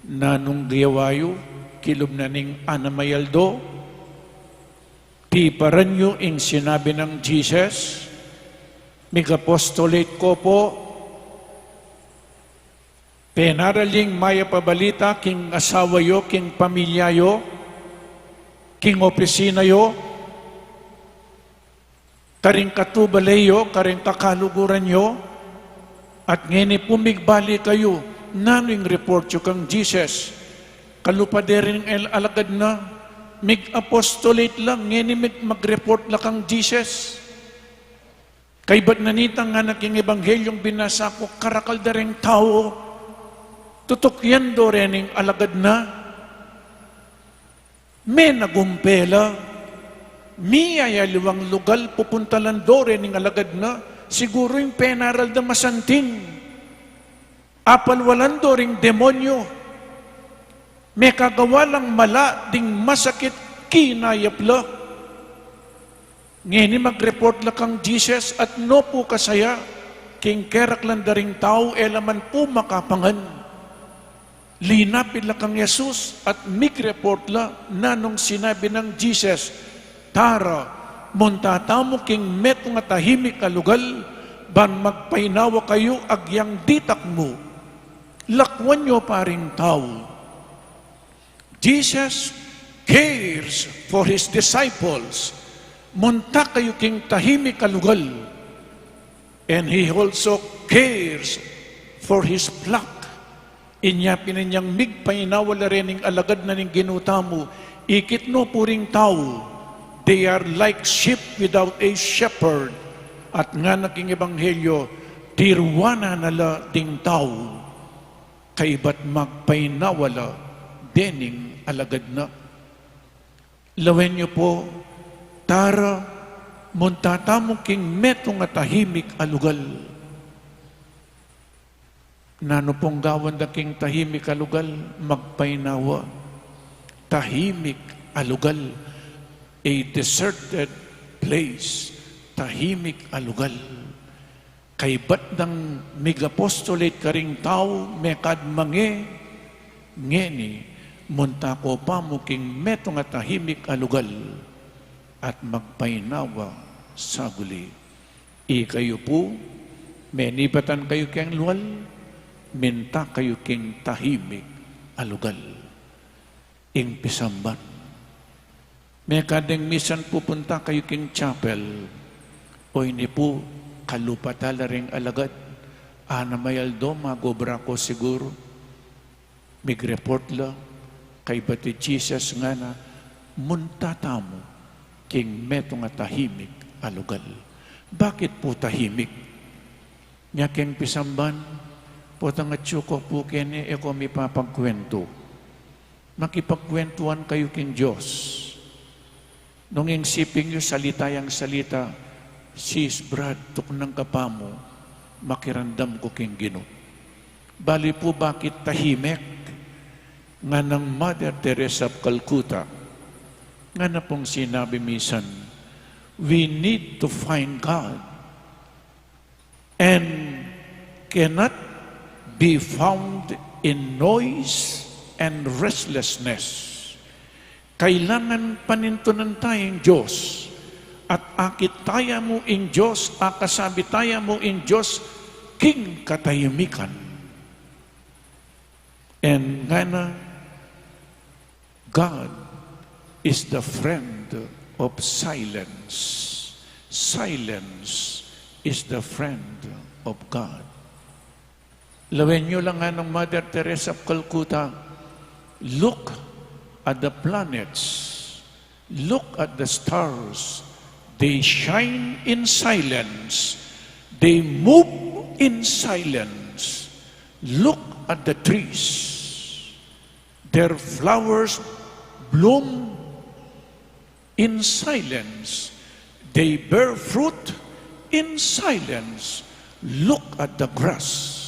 C: nanong giyawayo, kilom na ning anamayaldo, tiparan nyo ing sinabi ng Jesus, mig-apostolate ko po, penaraling maya pabalita, king asawa yo, king pamilya yo, king opisina yo, karing katubalayo, karing kakaluguran yo, at ngini pumigbali kayo, naning report yo kang Jesus, kalupaderin el alagad na, mig-apostolate lang, ngini mag-report lang kang Jesus. Kay ba't nanitang nga naging ebanghelyong binasa ko, karakaldaring tao, tutok yan do rening alagad na, may nagumpela, miyaya liwang lugal, pupuntalan do rening alagad na, siguro yung penaral na masanting, apalwalan do ring demonyo, may kagawa lang mala ding masakit kinayapla. Ngayon mag-report lang kang Jesus at no po kasaya, king kerak lang daring tao, elaman po makapangan. Linapin lang kang Jesus at mig-report lang na nung sinabi ng Jesus, tara, muntatamo king meto nga tahimik kalugal, ban magpainawa kayo agyang ditak mo. Lakwan nyo paring tao. Jesus cares for His disciples. Munta kayo king tahimik kalugal. And He also cares for His flock. Inyapin ninyang migpainawala rening alagad na ning ginutamo. Ikit no puring tao. They are like sheep without a shepherd. At nga naging ebanghelyo, tirwana nala ding tao. Kaiba't magpainawala dening alagad na. Lawen niyo po, tara, muntatamo king meto nga tahimik alugal. Nano pong gawan da king tahimik alugal, magpainawa. Tahimik alugal, a deserted place, tahimik alugal. Kay ba't ng mig-apostolate karing tao, mekad mange, ngeni, munta ko pa mo king meto nga tahimik alugal, at magpainawa sa guli. Kayo po, menipatan kayo keng luwal, minta kayo king tahimik alugal. Ing pisamban. May kadeng misan pupunta kayo king chapel, o hindi po kalupatala ring alagad, anamayaldo, magobra ko siguro, mig-report lang, kay bati Jesus nga na, muntatamo, king meto nga tahimik alugal. Bakit po tahimik? Nya king pisamban, potang at syuko po kene, eko may papagkwento. Makipagkwentuhan kayo king Diyos. Nung yung siping nyo, salita yung salita, sis, Brad, tuknang kapamo, makirandam ko king Ginoo. Bali po bakit tahimik nga ng Mother Teresa of Calcutta, nga na pong sinabi minsan, we need to find God and cannot be found in noise and restlessness. Kailangan panintunan tayong Diyos at akit tayo mo in Diyos, akasabi tayo mo in Diyos, king katahimikan. And nga na, God is the friend of silence. Silence is the friend of God. Lawin nyo lang nga ng Mother Teresa of Calcutta, look at the planets, look at the stars. They shine in silence. They move in silence. Look at the trees. Their flowers bloom in silence. They bear fruit in silence. Look at the grass.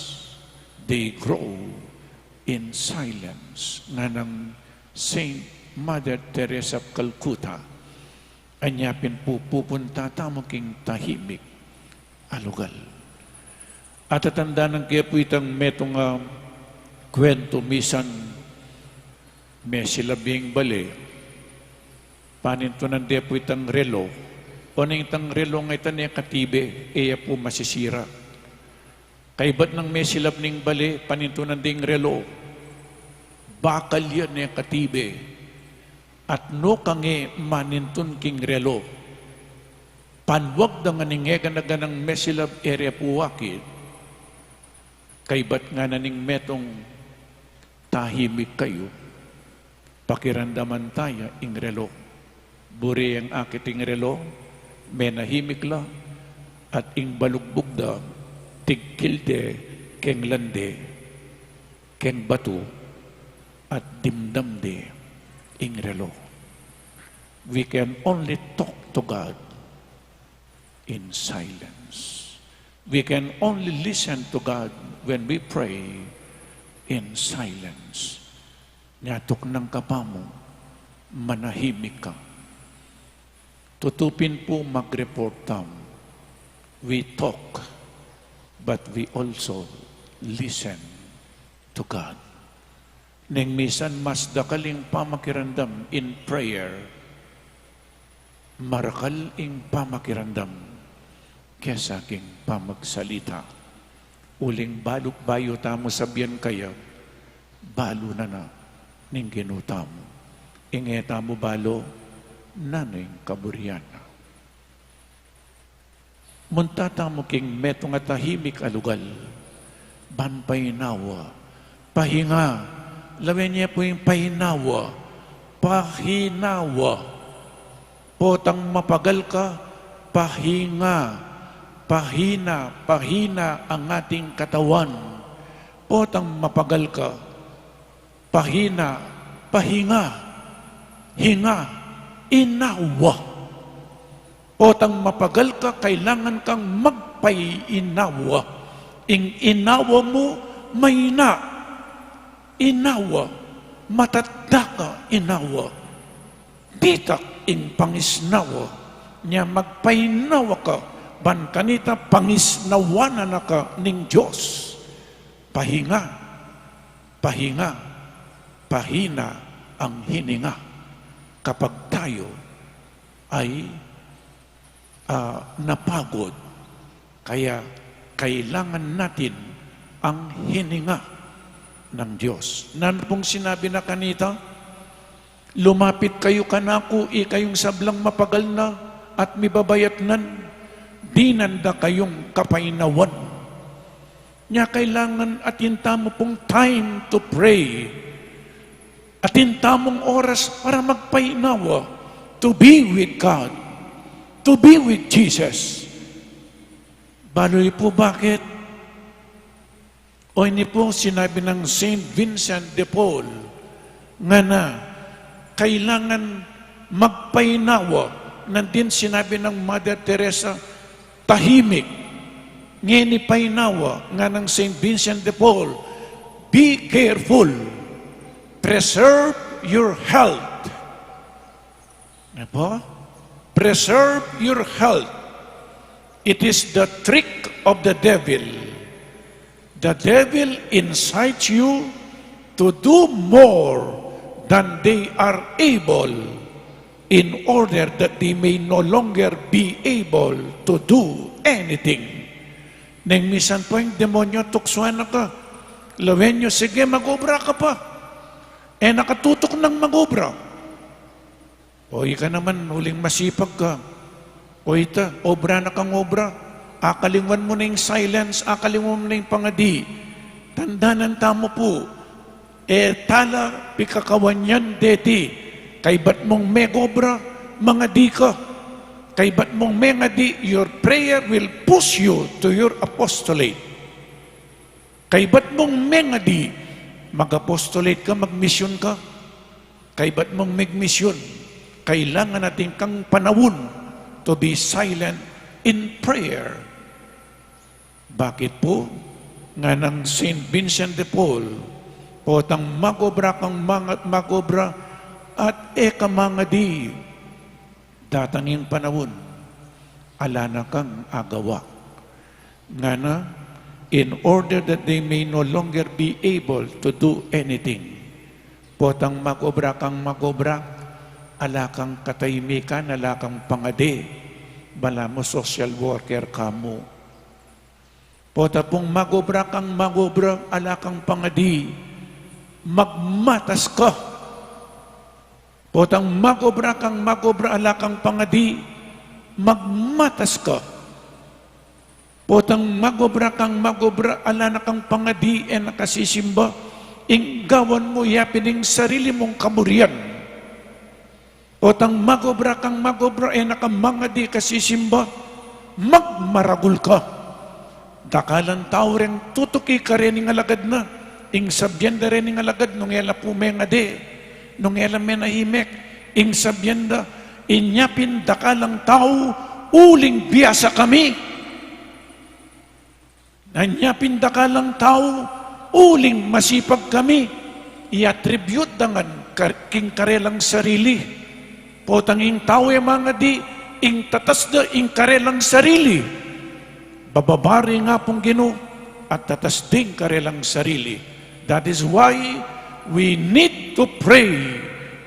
C: They grow in silence. Nga ng Saint Mother Teresa of Calcutta, anyapin po pupunta tamo king tahimik alugal. At tatanda ng kaya po itang metong kwento misan may silabing bali. Paninto ng depo itang relo. O na itang relo nga itan niya katibe, iya po masisira. Kaibat ng may silab ning bali, paninto ng ding relo. Bakal yan niya katibe. At no kange manintun king relo. Panwag da nga ningega na ganang may silab area po wakit. Kaibat nga na ning metong tahimik kayo. Pakirandaman tayo ing relo. Buri ang akiting relo, may nahimik la, at ing balugbog da, tigkilde, keng lande, keng batu, at dimdamde ing relo. We can only talk to God in silence. We can only listen to God when we pray in silence. Nyatok ng kapamo, manahimik ka. Tutupin po mag-report tam. We talk, but we also listen to God. Neng misan mas dakaling pamakirandam in prayer, marakal ing pamakirandam kesa king pamagsalita. Uling balok bayo tamo sabyan kaya, balo na ning ginutamo. Ingeta mo balo, naning kaburiana. Muntata mo king meto nga tahimik alugal, banpaynawa, pahinga, lawin niya po yung pahinawa, pahinawa, potang mapagal ka, pahinga, pahina ang ating katawan, potang mapagal ka, pahina, pahinga, hinga, inawa. Potang mapagal ka, kailangan kang magpainawa. Ing inawa mo, mayna. Inawa, matanda ka, inawa. Ditak ing pangisnawa, niya magpainawa ka, ban kanita pangisnawanan na ka ning Diyos. Pahinga, pahinga, pahina ang hininga kapag tayo ay napagod. Kaya kailangan natin ang hininga ng Diyos. Nan pong sinabi na kanita, lumapit kayo kanako, ikayong sablang mapagal na at mibabayat nan, di nanda kayong kapainawan. Nya kailangan atinta mo pong time to pray. Atinta mong oras para magpainawa, to be with God, to be with Jesus. Baloy po bakit? O ini po sinabi ng Saint Vincent de Paul nga na kailangan magpainawa. Nandin sinabi ng Mother Teresa, tahimik. Ngeni painawa nga ng Saint Vincent de Paul, be careful. Preserve your health. Ano po? Preserve your health. It is the trick of the devil. The devil incites you to do more than they are able in order that they may no longer be able to do anything. Nang minsan po yung demonyo, tuksuan na ka. Lawin nyo, sige, mag-obra ka pa. Nakatutok ng mag-obra. O ka naman, huling masipag ka. O ita, obra na kang obra. Akalingan mo na yung silence, akalingan mo na yung pangadi. Tandanan tamo po. Tala, pikakawan yan, deti. Kay ba't mong megobra, mga di ka. Kay ba't mong mengadi, your prayer will push you to your apostolate. Kay ba't mong mengadi, mag-apostolate ka, mag-mission ka. Kay ba't mong mag-mission, kailangan natin kang panawon to be silent in prayer. Bakit po? Nga ng St. Vincent de Paul, potang magobra kang magobra at kamangadi, datanging panawon, ala na kang agawa. Nga na, in order that they may no longer be able to do anything. Potang magobra kang magobra, ala kang katahimikan, ala kang pangadi, bala mo social worker ka mo. Pota pong magobra kang magobra, ala kang pangadi, magmatas ka. Potang magobra kang magobra, ala kang pangadi, magmatas ka. Potang magobra kang magobra, ala na kang pangadi, nakasisimba, inggawan mo yapining sarili mong kamurian. Potang magobra kang magobra, nakamangadi kasisimba, magmaragul ka. Dakalan tao rin, tutuki ka rin ng alagad na, ing sabyenda rin ng alagad, nung yala pumengade, nung yala menahimik, ing sabyenda, inyapin dakalang tao, uling biyasa kami. Nanyapin dakalang tao, uling masipag kami. I-attribute dangan king karelang sarili. Potanging tao mga di, ing tatas da ing karelang sarili. Bababari nga pong Ginoo at tatas ding karelang sarili. That is why we need to pray.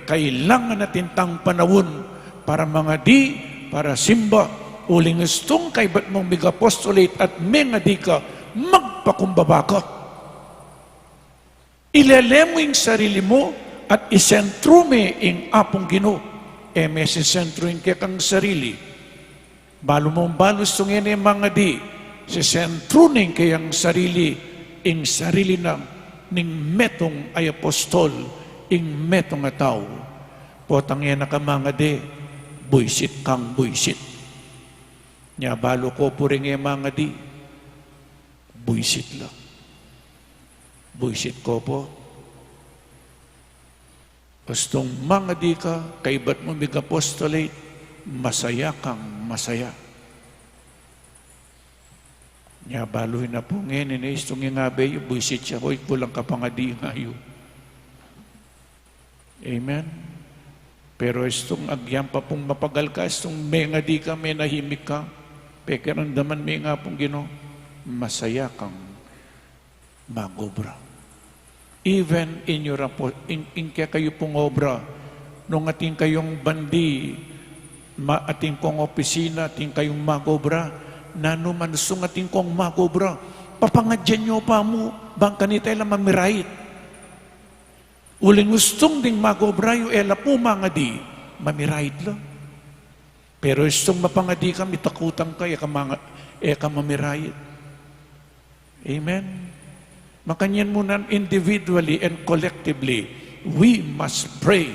C: Kailangan natin tang panawon para mga di, para simba, uling gustong kay ba't mong mag-apostolate at mga di ka, magpakumbaba ka. Ilele mo yung sarili mo at isentro me yung apong Ginoo. May sisentro yung kang sarili. Balo mong balos tungin yung mga di, sisentro ning kayang sarili, ing sarili na ning metong ay apostol, ing metong ataw. Potang yan na ka mga di, buisit kang buisit. Nya balo ko po rin yung mga di, buisit lang. Buisit ko po. Gustong mga di ka, kaibat mo mag-apostolate, masaya kang masaya. Nya baluhin na po ngayon, itong ingabe yung buisit siya, hoy, pulang ka pa nga di ngayon. Amen? Pero itong agyan pa pong mapagal ka, itong may nga di ka, may nahimik ka, pekerandaman may nga pong Ginoo, masaya kang magobra. Even in your in kaya kayo pong obra, nung ating kayong bandi, ating kong opisina, ating kayong magobra, nanumansong ating kong magobra, papangadyan nyo pa mo, bang kanita ilang mamirait. Uling gustong ding magobra, yung ela po mga di, mamirait lang. Pero gustong mapangadi ka, mitakutan ka, eka mamirait. Amen? Makanyan muna individually and collectively, we must pray.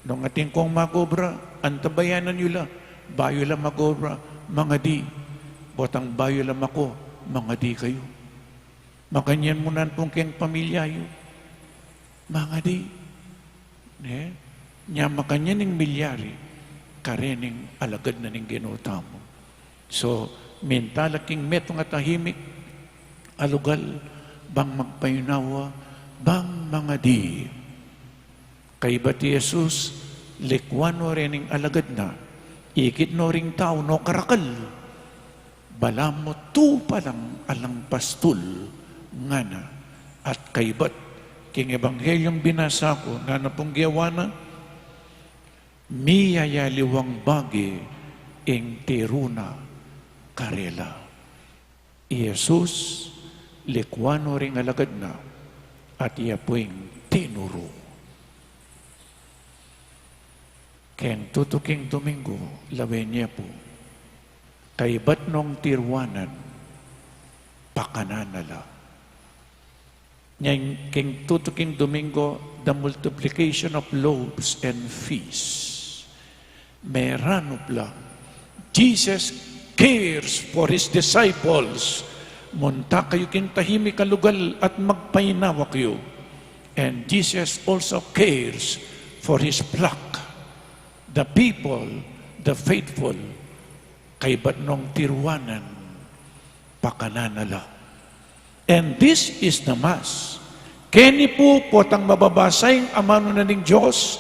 C: Nung ating kong magobra, antabayanan nyo lang, bayo lang magobra, mga di. Botang bayo lang ako, mga di kayo. Makanyan muna pong keng pamilya yun, mga di. Nya makanyan ng milyari, karening alagad na ning Ginoo mo. So, mentalaking metong at tahimik, alugal, bang magpainawa, bang mga di. Kay ba ti Jesus, likwan no rin ang alagad na, ikit no ring tao no karakal. Bala mo tu palang alang pastul nga na. At kay ba't king ebanghelyong binasa ko, nga na pong giyawana, miyayaliwang bagi ing tiruna karela. Jesus, likwano ring alagad na, at iya po'ing tinuro. Ken tutuking Domingo, lawen niya po, kay ba't nung tirwanan, pakananala. Ngayon, king tutuking Domingo, the multiplication of loaves and feasts. Meranupla, Jesus cares for His disciples. Munta kayo kintahimik kalugal at magpainawa kayo. And Jesus also cares for His flock, the people, the faithful, kay ba't nung tirwanan, pakananala. And this is the Mass. Keni po potang mababasay ang amano na ning Diyos,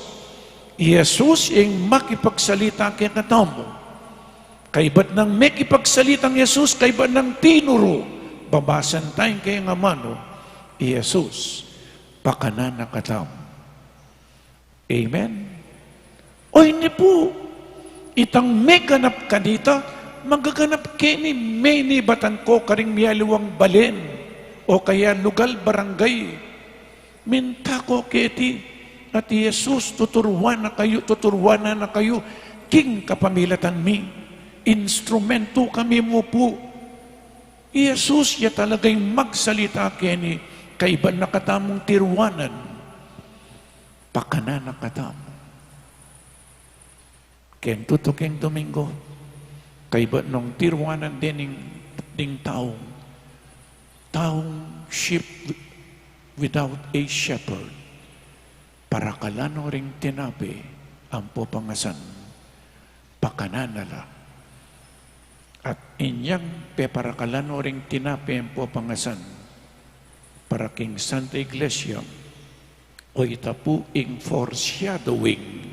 C: Jesus yung makipagsalita kay katamo. Kay ba't nang makipagsalitang Jesus, kay ba't nang tinuro, babasan tayong kay ang amano, Jesus, pakanana katamo. Amen? O hindi po, itang may ganap ka dito, magaganap kini may nibatan ko karing miyaliwang balen o kaya lugal barangay. Minta ko keti at Jesus tuturuan na kayo, king kapamilatan mi, instrumento kami mo po. Jesus ya talagay magsalita kini kaiba nakatamong tirwanan, pakana nakatamo. Ken tutuking Domingo, kaiba nung tirwanan ding taong sheep without a shepherd, para kalano ring tinabi ang popangasan, pakananala. At inyang para kalano ring tinabi ang popangasan, para king Santa Iglesia, o itapu ing foreshadowing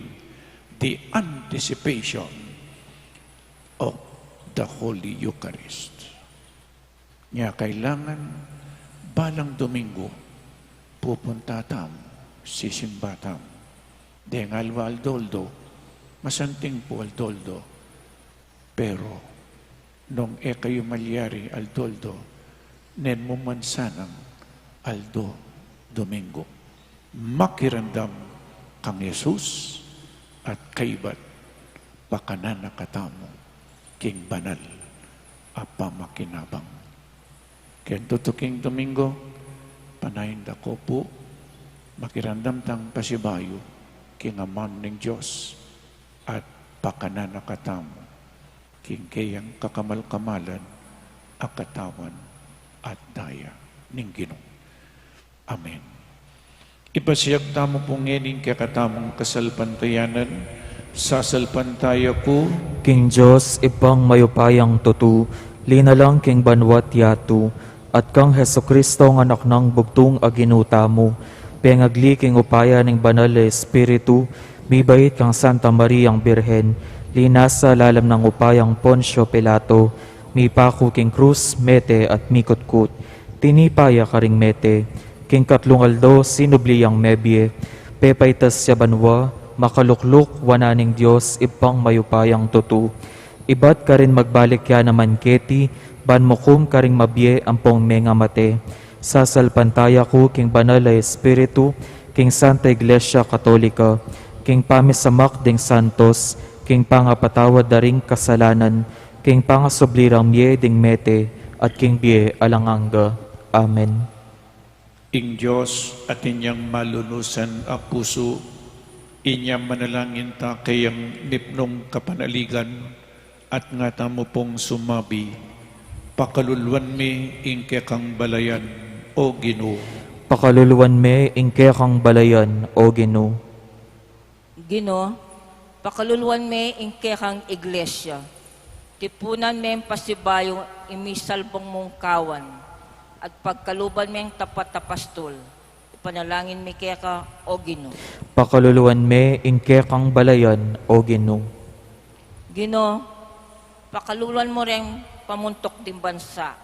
C: the anticipation of the Holy Eucharist. Nga kailangan balang Domingo pupunta tam, sisimba tam. Dengalwa aldoldo, masanting po aldoldo. Pero, nung kayo malyari aldoldo, nen mo mansanang aldo Domingo. Makirandam kang Jesus at kaibat bakanan nakatamo king banal apa makinabang. Kaya tutuking Domingo, panahin ko po, makirandam tang pasibayo, king aman ng Diyos, at pakananakatamo, king kayang kakamal-kamalan, akatawan, at daya ng Ginoo. Amen. Ipasiyag tamo pong ngening kakatamong kasalpantayanan, sasalpantaya ko,
E: King Diyos, ibang mayupayang tutu, linalang king banwat yatu, at kang Hesukristo ng anak ng bugtong aginuta mo, pengagli king upaya ng banal na Espiritu, bibait kang Santa Mariang Birhen, linas sa lalam ng upayang Poncio Pilato, mipaku king krus, mete at mikutkut, tinipaya ka ring mete, king katlungaldo, sinubliyang mebye, pepaitas siya banwa, makalukluk, wananing Diyos, ipang mayupayang tutu, ibat ka rin magbalik ya naman keti, banmukum ka ring mabye ampong menga mate, sasalpantaya ko king banal na Espiritu, king Santa Iglesia Katolika, king pamisamak ding santos, king pangapatawad daring kasalanan, king pangasublirang mye ding mete, at king bie alanganga. Amen.
C: ing Diyos at inyang malunusan a puso, inyang manalangin ta kayang nipnong kapanaligan, at nga tamo pong sumabi, pakaluluan mi ingke kang balayan, o Ginoo.
E: Pakaluluan me ingke kang balayan, o Ginoo.
G: Ginoo, pakaluluan me ingke kang iglesia. Tipunan me pasibayo imisalbong mong kawan. at pagkaluban mo yung tapat na pastol. Ipanalangin mi kaya ka, o Ginoo.
E: Pakaluluan me ingke kang balayan, o Ginoo.
G: Ginoo, pakaluluan mo rin pamuntok din bansa.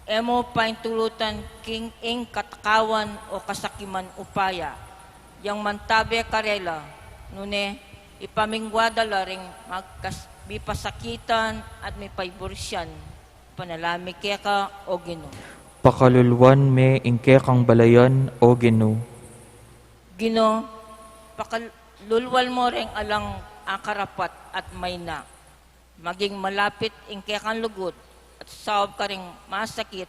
G: Emo paintulutan king ing katakawan o kasakiman upaya. Yang mantabe karela, nune ipamingwadala ring bipasakitan at may paiburisyan. Panalami kaya ka, o Ginoo.
E: Pakaluluan me ingke kang balayan, o Ginoo.
G: Ginoo, pakalulwal mo rin alang akarapat at mayna. Maging malapit ingke kang lugot at sawab ka ring masakit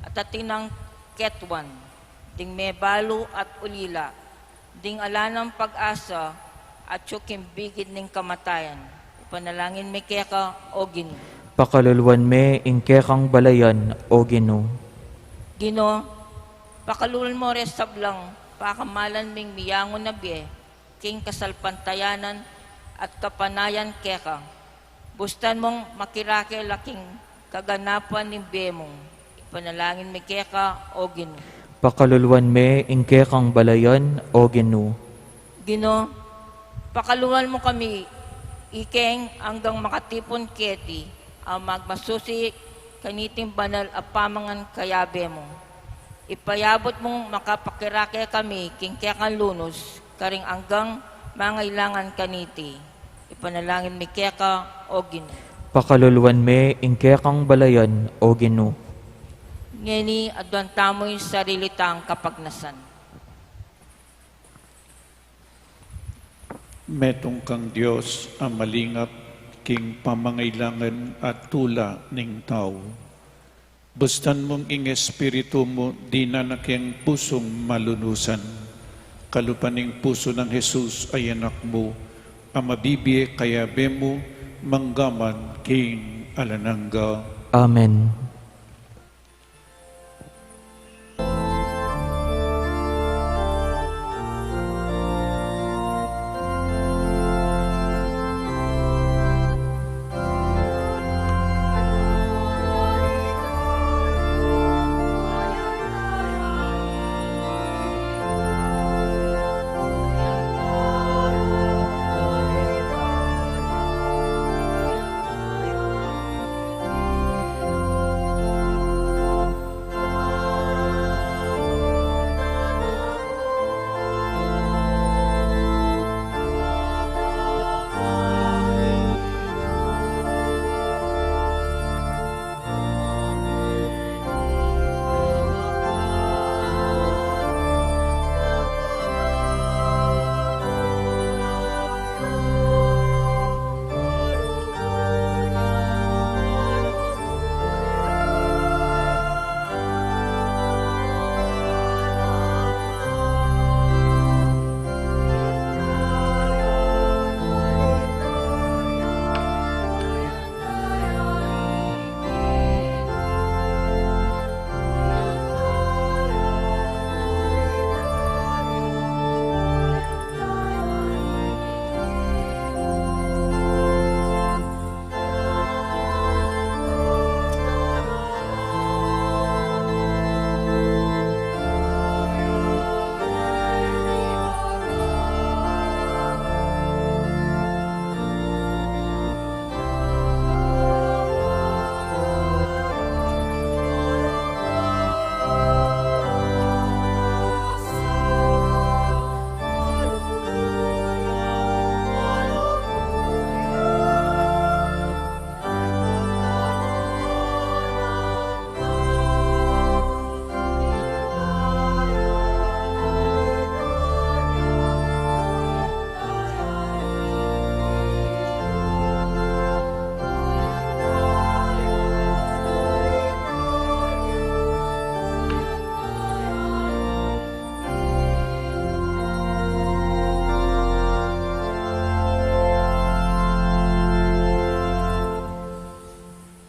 G: at atinang ketwan, ding may balo at ulila, ding ala ng pag-asa at yukim bigid ning kamatayan. Panalangin mi kaya ka, o Ginoo.
E: Pakaluluan me ingke kang balayan, o Ginoo.
G: Ginoo, pakalulwal mo rin sablang pakamalan ming miyangon na biye, king kasalpantayanan at kapanayan keka. Bustan mong makirake laking kaganapan ni Bemong. Ipanalangin mi keka, o Ginoo.
E: Pakaluluan me ingke kang balayan, o Ginoo.
G: Ginoo, pakaluwan mo kami, ikeng hanggang makatipon keti, ang magmasusi kaniting banal a pamangan kayabe mo. Ipayabot mong makapakirake kami, king kekan lunos, karing hanggang mangailangan kaniti. Ipanalangin mi keka, o Ginoo.
E: Pakaluluan me ingke kang balayan, o Ginoo.
G: Ngeni adwan tamoy sarili tang kapagnasan.
C: Metong kang Diyos ang malingap king pamangailangan at tula ning tao. Bustan mong ing espiritu mo di na nakyang pusong malunusan. Kalupaning puso ng Jesus ay anak mo, ang mabibiye kaya bemo manggaman king alanangga.
E: Amen.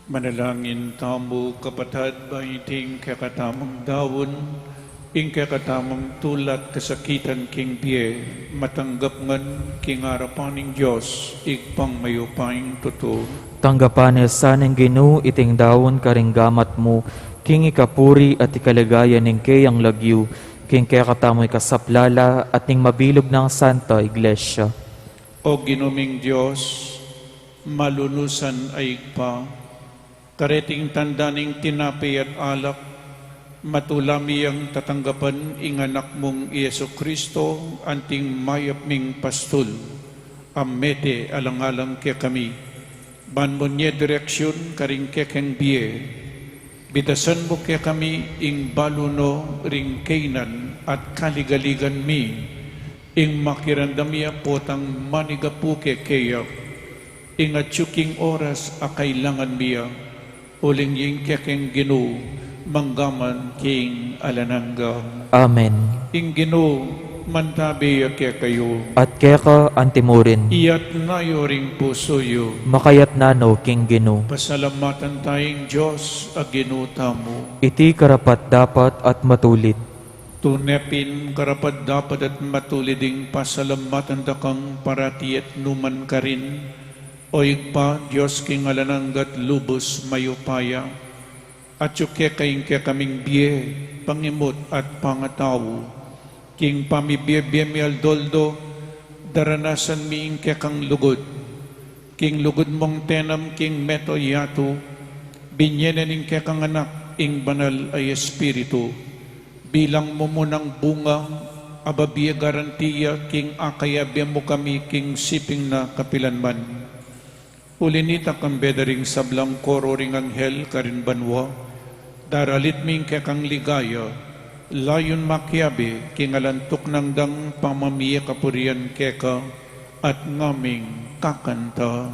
C: Manalangin tamo kapatad baiting kakatamang dawon, ing kakatamang tulat kasakitan king biye, matanggap ngan king arapaning Diyos, igpang mayupaing totoo.
E: Tanggapan saning Ginoo iting dawon karing gamat mo, king ikapuri at ikaligaya ning kayang lagyu, king kaya katamoy kasaplala at ning mabilog ng Santa Iglesia.
C: O ginuming Diyos, malulusan ay pa, kareting tandaning tinapi at alak, matulami ang tatanggapan inganak mong Yesu Kristo, anting mayap ming pastul, amete alang-alang ke kami, ban mo niya direksyon karing kekeng biye, bitasan mo ke kami ing baluno ring kainan at kaligaligan mi, ing makirandamia potang manigapuke keya, ing atsuking oras a kailangan miya, uling yung kekeng Ginoo, manggaman king alanangga.
E: Amen.
C: Ing Ginoo, mantabi kaya kayo,
E: At kaya ka antimurin,
C: iyat na yoring puso yo,
E: makayat nano king Ginoo.
C: pasalamatan tayong Diyos a ginuta mo.
E: Iti karapat dapat at matulit.
C: Tunepin karapat dapat at matuliding pasalamatan dakang parati at numan ka rin. Oig pa, Diyos king alananggat lubos mayupaya. At yuke kayong kaya kaming biye, pangimot at pangataw. King pamibiye mi aldoldo, daranasan mi ing kaya kang lugod. King lugod mong tenam, king meto yato, binyenen ing kaya kang anak, ing banal ay espiritu. Bilang mo munang bunga, ababiya garantiya, king akaya mo kami, king siping na kapilanman. Ulinita kang bedaring sablang koro ring anghel karin banwa, daralit ming kekang ligaya, layon makiabe, king alantok ng dang pamamiya kapurian keka, at ngaming kakanta.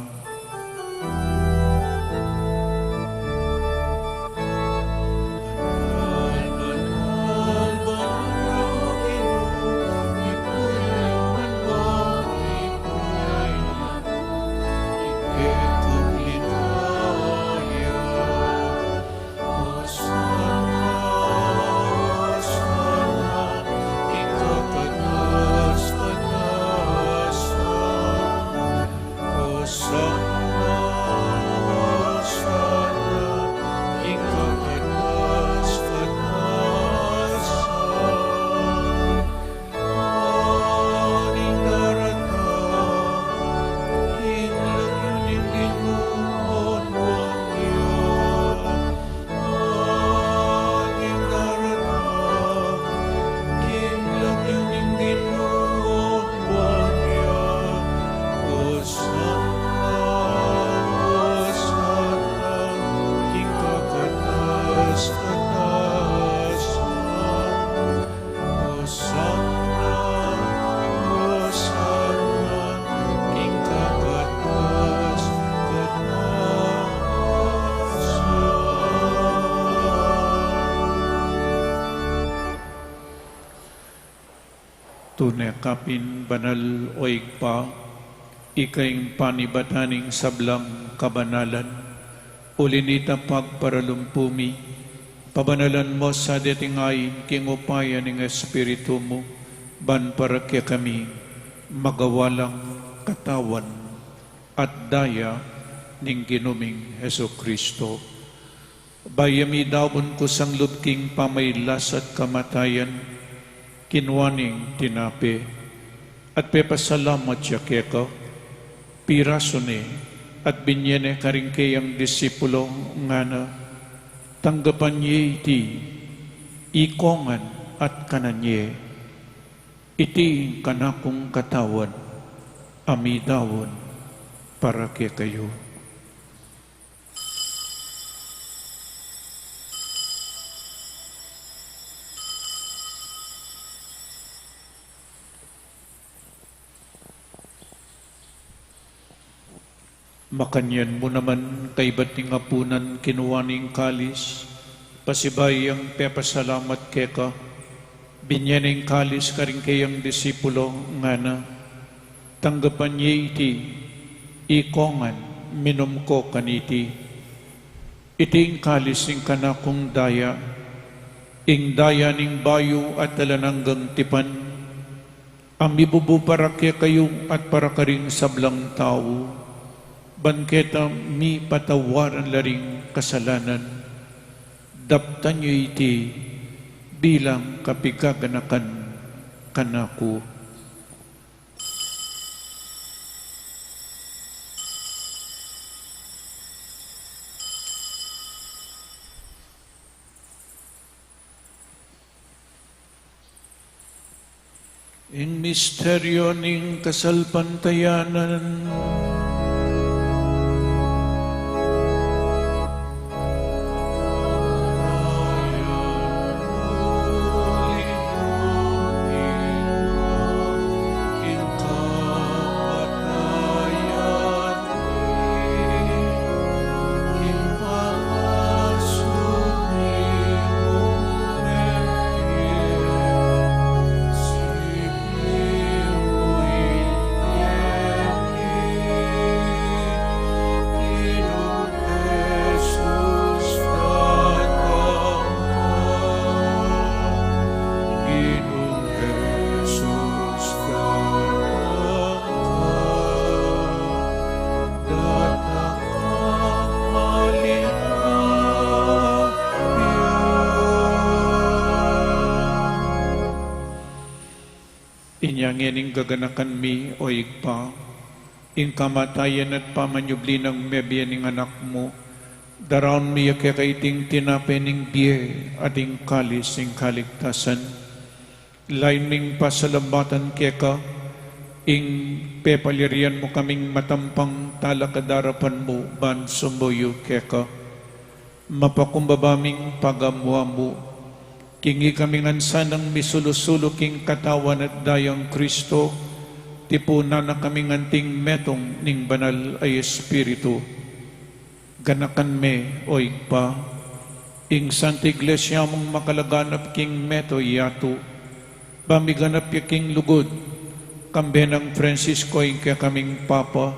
C: Tunekapin banal oig pa, ikaing panibataning sablang kabanalan, ulinita pagparalumpumi, pabanalan mo sa datingayin king upaya ng Espiritu mo, ban para kaya kami magawalang katawan at daya ning ginuming Heso Kristo. Bayami dawon ko sang lubking pamaylas at kamatayan, kinwaning tinapi, at pepasalamat siya keka, piraso ni, at binyene karing kayang disipulo nga na, tanggapan niya iti, ikongan at kananye, iti kanakong katawan, amidawon, para kaya kayo. Makanyan mo naman kay bating apunan kinuwaning kalis, pasibayang pepasalamat keka, binyaning kalis karing kayang disipulo nga na, tanggapan niya iti, ikongan, minom ko kaniti, iting kalis ing kanakong daya, ing daya ning bayo at talananggang tipan, ang mibubu para kaya kayong at para karing sablang tao, bangketa mi patawaran laring kasalanan, daptan nyo iti bilang kapigaganakan kanako. In misteryo ning kasalpantayanan, inyang ining gaganakan mi o igpa, ing kamatayan at pamanyubli ng mebiyan ng anak mo, daraon mi kaiting tinapening biye at ing kalis ing kaligtasan. Lain ning pasalambatan keka, ing pepalirian mo kaming matampang talakadarapan mo, ban sumboyo keka. Mapakumbabaming pagamuha mo, kingi kami ngansanang misulusulo king katawan at dayang Kristo, tipunan na kami nganting metong ning banal ay Espiritu. Ganakan me o igpa, ing Santa Iglesia mong makalaganap king meto yato, pamiganap ya king lugod, kambenang Francisco ing kaya kaming Papa,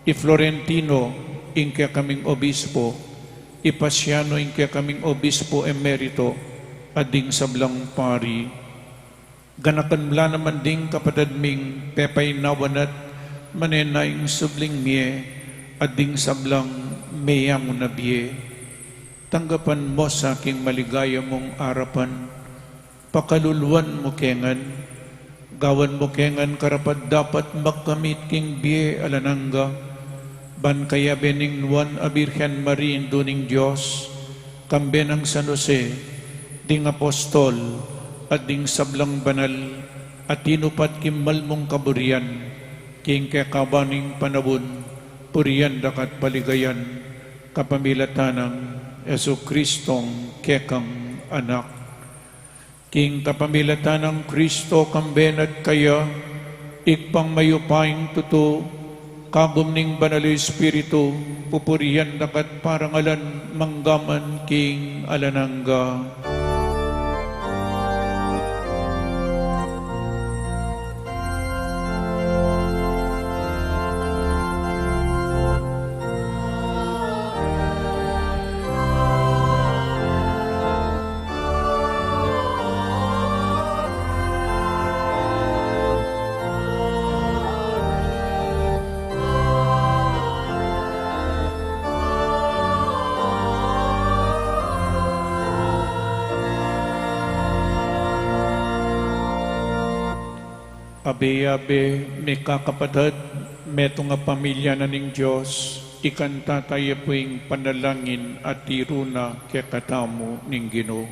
C: i Florentino ing kaya kaming Obispo, i Pasiano ing kaya kaming Obispo Emerito, ading sablang pari. Ganakan mla naman ding kapadadming pepay nawanat manenaing subling mie, ading sablang meyang nabie. Tanggapan mo sa aking maligaya mong arapan, pakaluluan mo kengan, gawan mo kengan karapat dapat magkamit king bie alananga, ban kaya bening nuan a Birhen Marie duning Diyos, kambenang San Jose, ding apostol, at ding sablang banal, at tinupat kimal mong kaburian, king kakabaning panabon, puriyan dakat paligayan, kapamilatanang Yesu Kristong kekang anak. King kapamilatanang Kristo kambenat kaya, ikpang mayupaing tuto, kagum ning banal Espiritu, pupuriyan dakat parangalan manggaman king alanangga. Abe-abe, may kakapatid, meto nga pamilya na ning Diyos, ikanta tayo po'ing panalangin at tiruna kaya katamo ning Ginoo.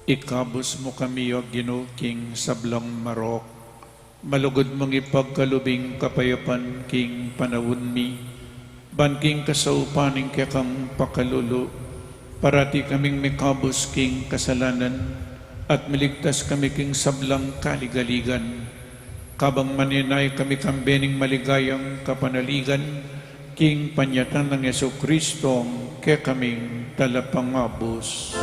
C: Ikabos mo kami o Ginoo king sablang marok. Malugod mong ipagkalubing kapayapan king panawon mi. Banking kasaupaning kang pakalulu. Parati kaming mikabos king kasalanan. At miligtas kami king sablang kaligaligan. Kabang maninay kami kambening maligayang kapanaligan. King panyatan ng Yesu Kristo kaya kaming talapangabos.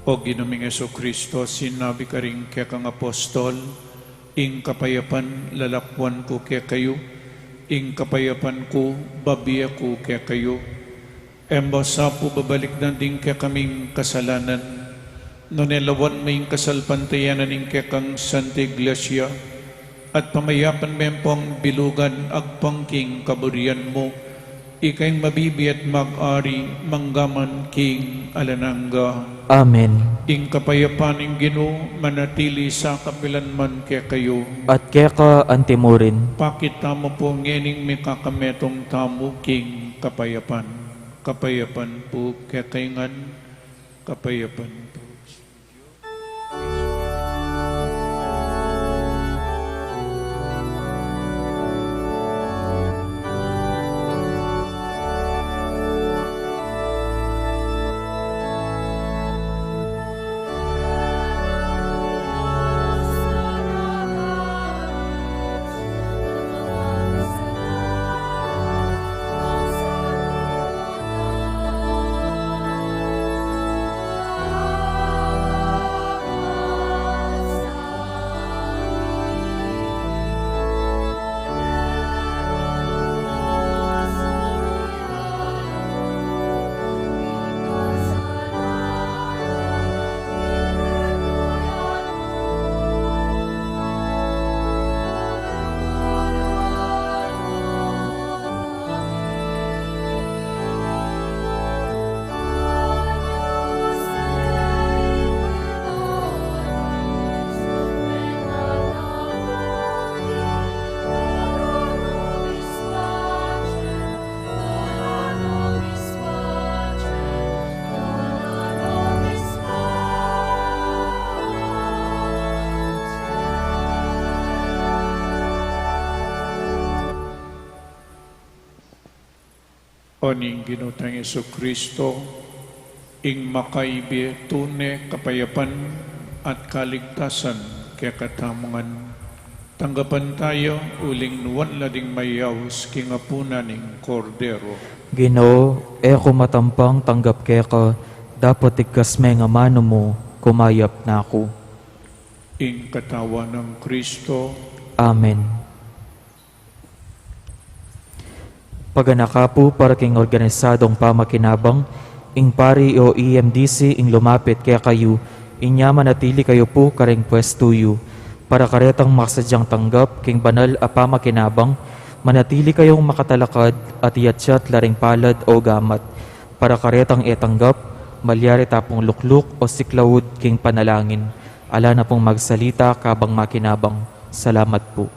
C: O Ginoong Yesu Kristo, sinabi ka rin kaya kang apostol, ing kapayapan lalakwan ko kaya kayo, ing kapayapan ko babiya ko kaya kayo. Embasa po babalik na din kaya kaming kasalanan, nunelawan may kasalpantayanan ing kaya kang Santa Iglesia, at pamayapan mempong bilugan agpangking kaburian mo, ikay mabibi at mag-ari manggaman king alanangga.
E: Amen.
C: Ing kapayapaning Ginoo manatili sa kapilanman kaya kayo.
E: At kaya ka antimurin.
C: Pakita mo po ngening may kakametong tamo king kapayapan. Kapayapan po kaya kaingan. Kapayapan po. Oning ginutang Yesu Kristo, ing makaibi tune kapayapan at kaligtasan kaya katamungan. Tanggapan tayo uling nuwan lading mayaws kingapunan ning kordero.
E: Ginoo, eko matampang tanggap kaya ka, dapat ikas may nga mano mo, kumayap na ako.
C: Ing katawa ng Kristo.
E: Amen. Paganaka po para king organisadong pamakinabang, ing pari o EMDC ing lumapit kaya kayo, inya manatili kayo po karing pwestuyo, para karetang makasadyang tanggap king banal a pamakinabang, manatili kayong makatalakad at iatsyat laring palad o gamat, para karetang etanggap, malyari tapong lukluk o siklawud king panalangin, ala na pong magsalita kabang makinabang. Salamat po.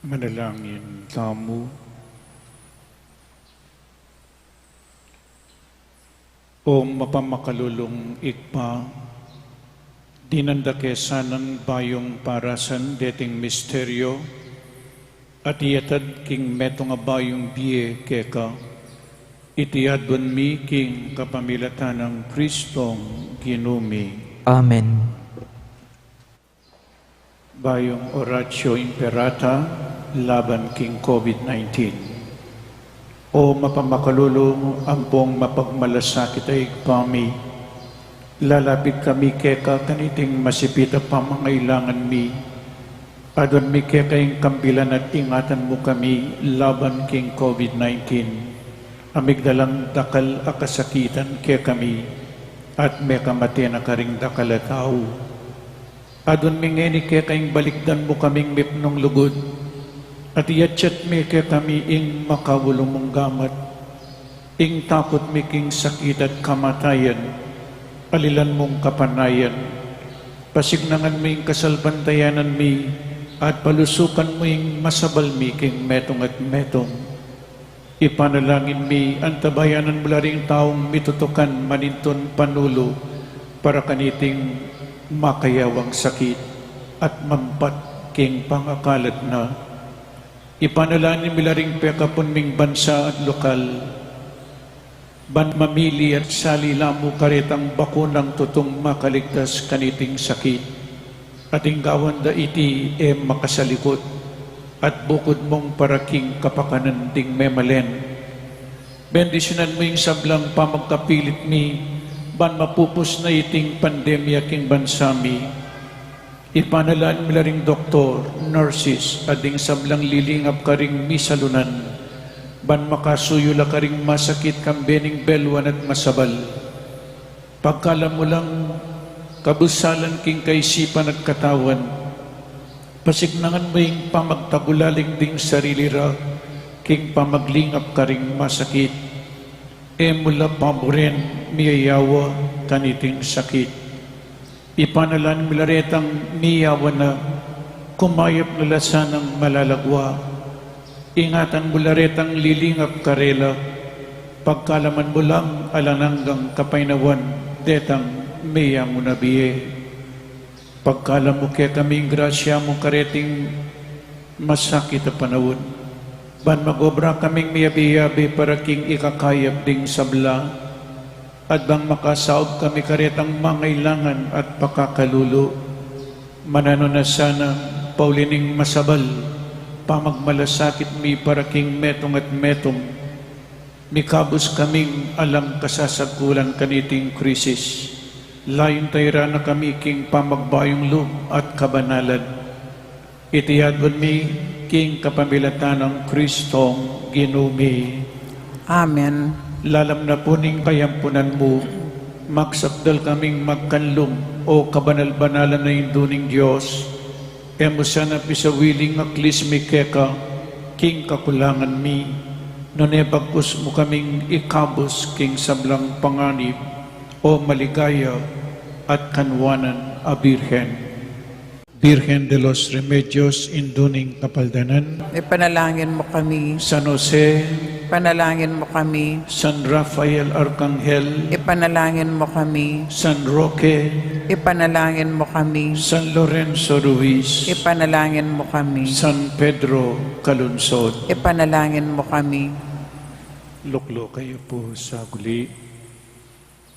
C: Manalangin tamu. O mapamakalulong ikpa, dinandakesanan bayong parasan deting misteryo, at iyatad king metong abayong biye keka, itiyadwan mi king kapamilatan ng Kristong ginumi.
E: Amen.
C: Bayong oratio imperata laban king COVID-19. O mapamakalulong ampong mapagmalasakit ay ikpami, lalapit kami keka kaniting masipita pamangailangan mi, adon mi kekayong kambilan at ingatan mo kami laban king COVID-19, amigdalang dakal akasakitan ke kami, at may kamati na karing dakal at tao. Adon mi ngeni kekayong balikdan mo kaming mipnong lugod, at iyatsyat mi ke kami ing makawulong mong gamat, ing takot mi king sakit at kamatayan, alilan mong kapanayan, pasignangan mi ing kasalbantayanan mi, at palusukan mo ing masabal mi king metong at metong. Ipanalangin mi antabayanan mula ring taong mitutukan maninton panulo, para kaniting makayawang sakit at mampat king pangakalat na. Ipanalangin mila ring pekapon ming bansa at lokal, ban mamili at salilamu karitang bakunang tutong makaligtas kaniting sakit, at inggawan da iti makasalikot, at bukod mong paraking kapakanan ding memalen. Bendisyonan mo yung sablang pamagkapilit mi, ban mapupos na iting pandemya king bansami. Ipanalaan mila ring doktor, nurses, ading sablang lilingap ka ring misalunan, ban makasuyula ka ring masakit kambening belwan at masabal. Pagkala mo lang kabusalan king kaisipan at katawan, pasignangan mo yung pamagtagulaling ding sarili ra, king pamaglingap ka ring masakit, mula paboren miyayawa kaniting sakit. Ipanalan milaretang miyawa na kumayap na lasanang malalagwa, ingatan mularetang lilingap karela, pagkalaman mo lang alananggang kapainawan, detang miya mo nabiye. Pagkala mo kaya kaming grasya mo kareting masakit na panawon, ban magobra kaming miyabi-yabi para king ikakayap ding sabla, at bang makasaob kami karetang mangailangan at pakakalulo, manano na sana paulining masabal, pamagmalasakit mi para king metong at metong, mikabos kaming alang kasasagulan kaniting krisis, layon tayra na kami king pamagbayong loob at kabanalan, itiyadwan mi king kapamilatan ng Kristong ginumi.
I: Amen.
C: Lalam na puning kayampunan mo, maksabdal kaming magkanlong o kabanal-banalan na induning Diyos, emo sana pisawiling aklis mi keka, king kakulangan mi, nonebagkus mo kaming ikabos king sablang panganib, o maligaya at kanwanan a Birhen. Birhen de los Remedios, induning kapaldanan,
I: Ipanalangin mo kami.
C: San Jose,
I: Ipanalangin mo kami.
C: San Rafael Arcangel,
I: Ipanalangin mo kami.
C: San Roque,
I: Ipanalangin mo kami.
C: San Lorenzo Ruiz,
I: Ipanalangin mo kami.
C: San Pedro Calunsod.
I: Ipanalangin mo kami.
C: Luklo kayo po sa guli.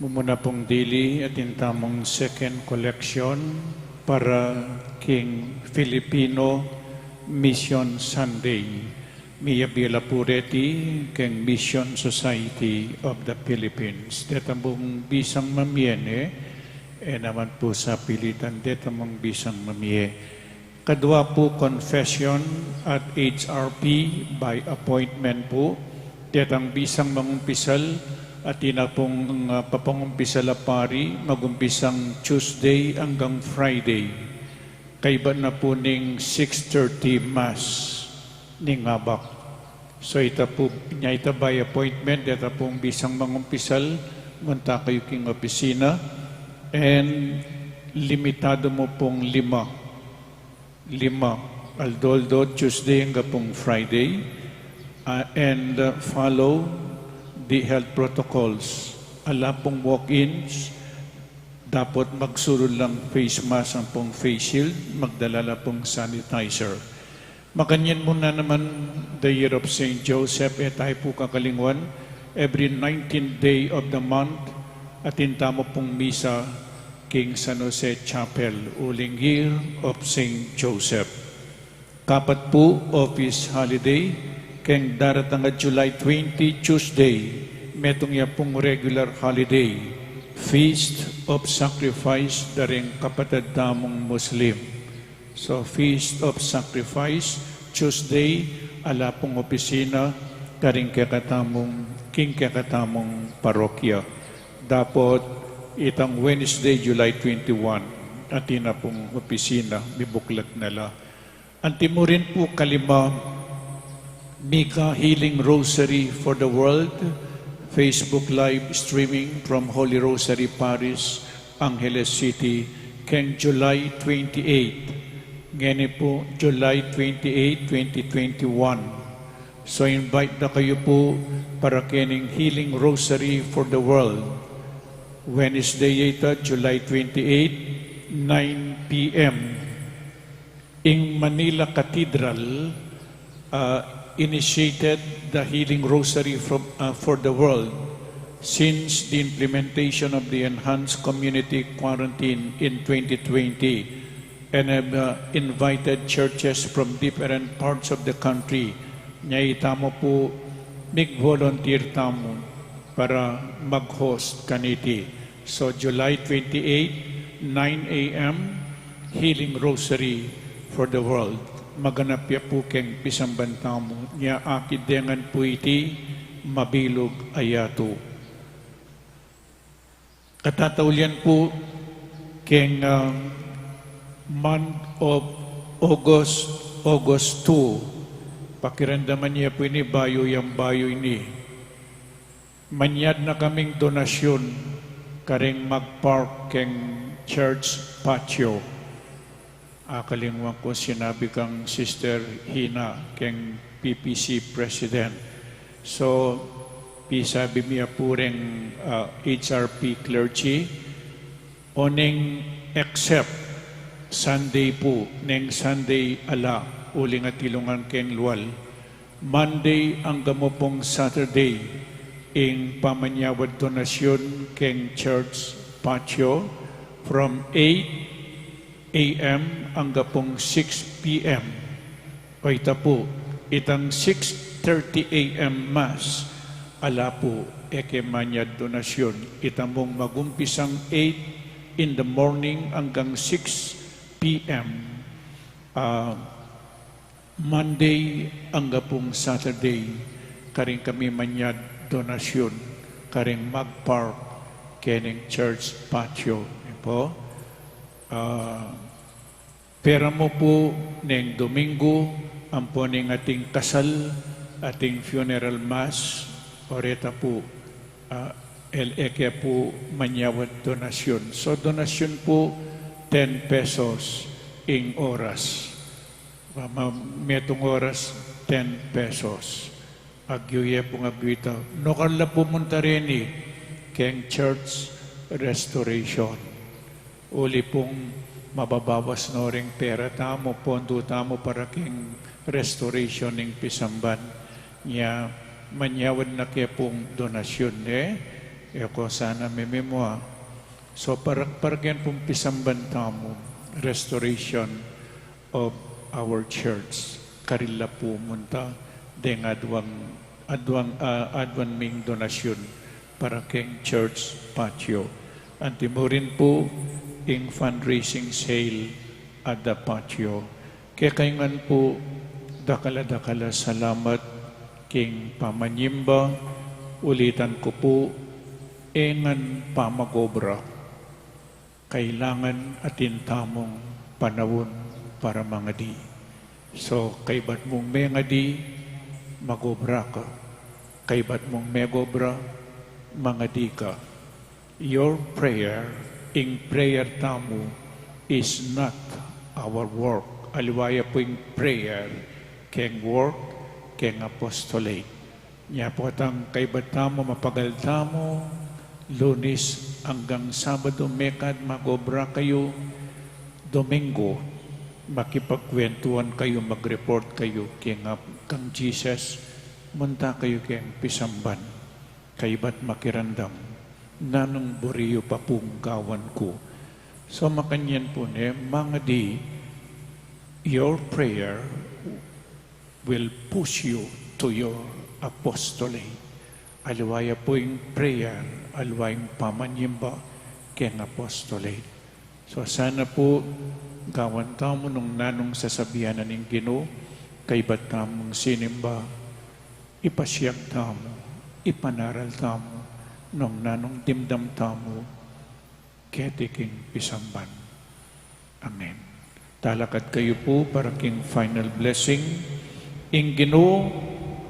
C: Mumuna pong dili at intamong second collection para King Filipino Mission Sunday. Mia Bila Pureti, King Mission Society of the Philippines. Detambong bisang mamiene, naman po sa pilitan, detambong bisang mamie. Kadwa po confession at HRP by appointment po. Detang bisang mangumpisal at ina pong papangumpisal pari, magumpisang Tuesday hanggang Friday. Kaiba na po ning 6:30 Mass ni ngabak. So ita po, niya ita by appointment, ita pong bisang mangumpisal, munta kayo king opisina, and limitado mo pong lima Aldoldo Tuesday hanggang Friday, and follow the health protocols. Ala pong walk-ins, dapat magsulod lang face mask ang pong face shield, magdala lang pong sanitizer. Makanyan muna naman the year of St. Joseph, tayo po kakalingwan, every 19th day of the month, atin tamo pong misa, King San Jose Chapel, uling year of St. Joseph. Kapat po, office holiday, keng daratang at July 20, Tuesday, metong ya pong regular holiday, Feast of Sacrifice, daring kapatid tamong Muslim. So, Feast of Sacrifice, Tuesday, ala pong opisina, daring king kakatamong parokya. Dapat, itang Wednesday, July 21, atin na pong opisina, bibuklat nila. Antimurin po kalima, Mika Healing Rosary for the World, Facebook live streaming from Holy Rosary Parish, Angeles City, keng July 28. Ngayon po, July 28, 2021. So invite na kayo po para kening Healing Rosary for the World. Wednesday ito, July 28, 9 p.m. In Manila Cathedral, initiated the Healing Rosary for the World since the implementation of the enhanced community quarantine in 2020, and have invited churches from different parts of the country. Nyay tamo po, mig-volunteer tamo para mag-host kaniti. So July 28, 9 a.m., Healing Rosary for the World. Maganap ya po keng pisambantamo niya akidengan po iti mabilog ayato. Katataulian po keng month of August 2, pakiramdaman niya po ini bayo yung bayo ini. Manyad na kaming donasyon karing magpark keng church patio. Akalingwan ko sinabi kang Sister Hina keng PPC President. So, pisabi miya po rin HRP clergy oning except Sunday po, neng Sunday ala, uling at ilungan keng luwal. Monday ang gamopong Saturday, ing pamanyawad donasyon keng church patio from 8 a.m. hanggang pong 6 p.m. O ita po, itang 6:30 a.m. Mass, ala po, ekemanyad donasyon. Itamong magumpisang 8 in the morning hanggang 6 p.m. Monday hanggang pong Saturday, karing kami manyad donasyon, karing magpark, kening church patio. Po. Pera mo po neng Domingo, ang po ning ating kasal, ating funeral mass, oreta po, LEK po manyawat donasyon. So donasyon po, 10 pesos ing oras. Metong oras, 10 pesos. Agyuye po nga bita. Nokala po munta rin keng church restoration. Uli pong mababawas no ring pera tamo, pondo tamo para king restoration ng pisamban niya manyawad na kaya pong donasyon ko sana mememwa. So paragyan pong pisamban tamo, restoration of our church. Karila po munta deng adwan ming donasyon para king church patio. Antimurin po ing fundraising sale at the patio. Kaya kaingan po, dakala-dakala salamat king pamanyimba, ulitan ko po, engan pamagobra. Kailangan atin tamong panahon para mga di. So, kaibat mong mga di, magobra ka. Kaibat mong megobra, mga di ka. Your prayer, in prayer tamo, is not our work. aliwaya po yung prayer, keng work, keng apostolate. Nya po atang kaibatamo, mapagaltamo, Lunes hanggang Sabado, mekad magobra kayo, Domingo, makipagkwentuhan kayo, mag-report kayo kang Jesus, munta kayo keng pisamban, kaibat makirandam, nanong buriyo pa pong gawan ko. So makanyan po ne, mga di, your prayer will push you to your apostolate. Aliwaya po yung prayer, aliwayang pamanyimba keng apostolate. So sana po gawan tamo nung nanong sasabihan na ning Ginoo, kaibat tamong sinimba, ipasiyag tamo, ipanaral tamo, nung nanong dimdam tamo, ketiking pisamban. Amen. Talakad kayo po para king final blessing. Ing Ginoo,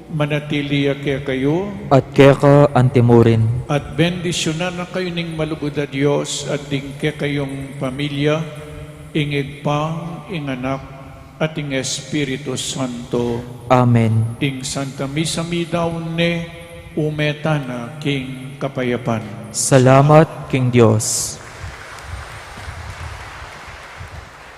C: manatili kaya kayo,
E: At kaya ka antimurin.
C: at bendisyonan na kayo ning malugod a Diyos at ding kaya kayong pamilya, ingig pang, inganak, at ing Espiritu Santo.
E: Amen.
C: Ing Santa Misa mi daw ne, umeta na king kapayapan.
E: Salamat king Dios.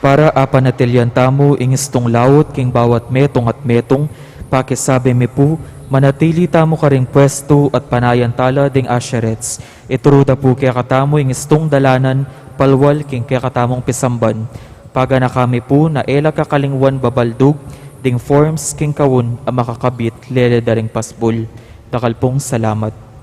E: Para apanatilyan tamo ingistong lawot king bawat metong at metong, pakisabi mi po, manatili tamo ka ring pwesto at panayan tala ding asherets. Ituruda po kaya katamo ingistong dalanan, palwal king kaya katamong pisamban. Pagana kami po na ela kakalingwan babaldug, ding forms king kawun ang makakabit lele daring pasbul. Dakal pong salamat.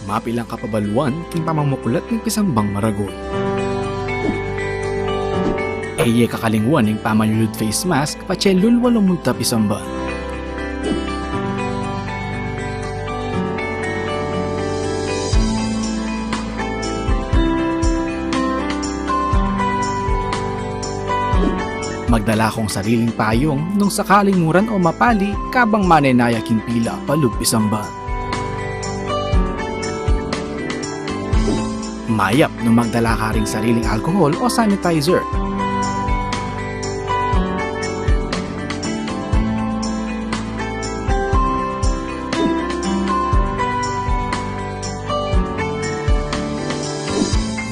D: Mapilang kapabaluan king pamamakulat ng pisambang maragon. Eye kakalingwan ng pamanyulud face mask pachelul walong multa pisamban. Magdala kong sariling payong nung sakaling muran o mapali kabang manenaya king pila palug pisamban. Mayap nung magdala ka ring sariling alcohol o sanitizer.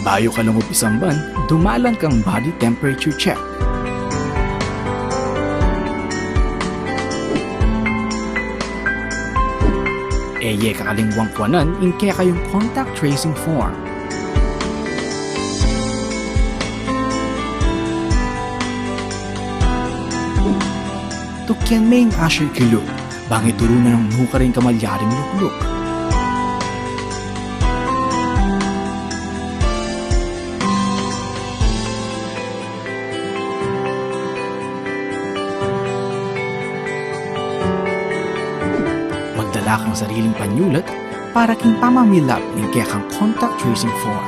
D: Bayo ka lang upisamban, dumalan kang body temperature check. Eye kakalingwang kwanan in kaya kayong contact tracing form. Tukyan may asher kilo, bangit turunan ng nuka rin kamalyaring lukluk. Dala kang sariling panyulat para king pamamilap ng kaya kang contact tracing form.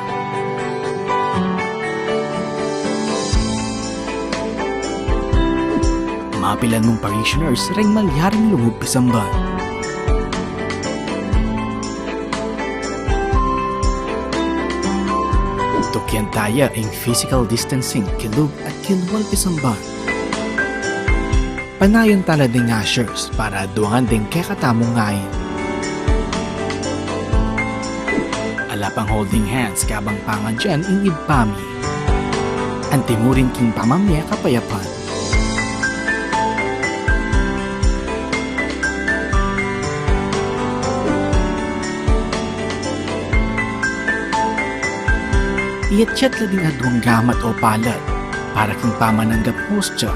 D: Mapilan mong parishioners ring malyaring lungog pisamba. Tukyan taya ang physical distancing kilug at kilwal pisamba. Panayon tala ding ushers para duangan ding kekatamong ngayon. Alapang holding hands kabang pangan dyan in ibpami. Antimurin king pamamya kapayapan. Iatchat la ding adwang gamat o palad para king pamananggap hostya.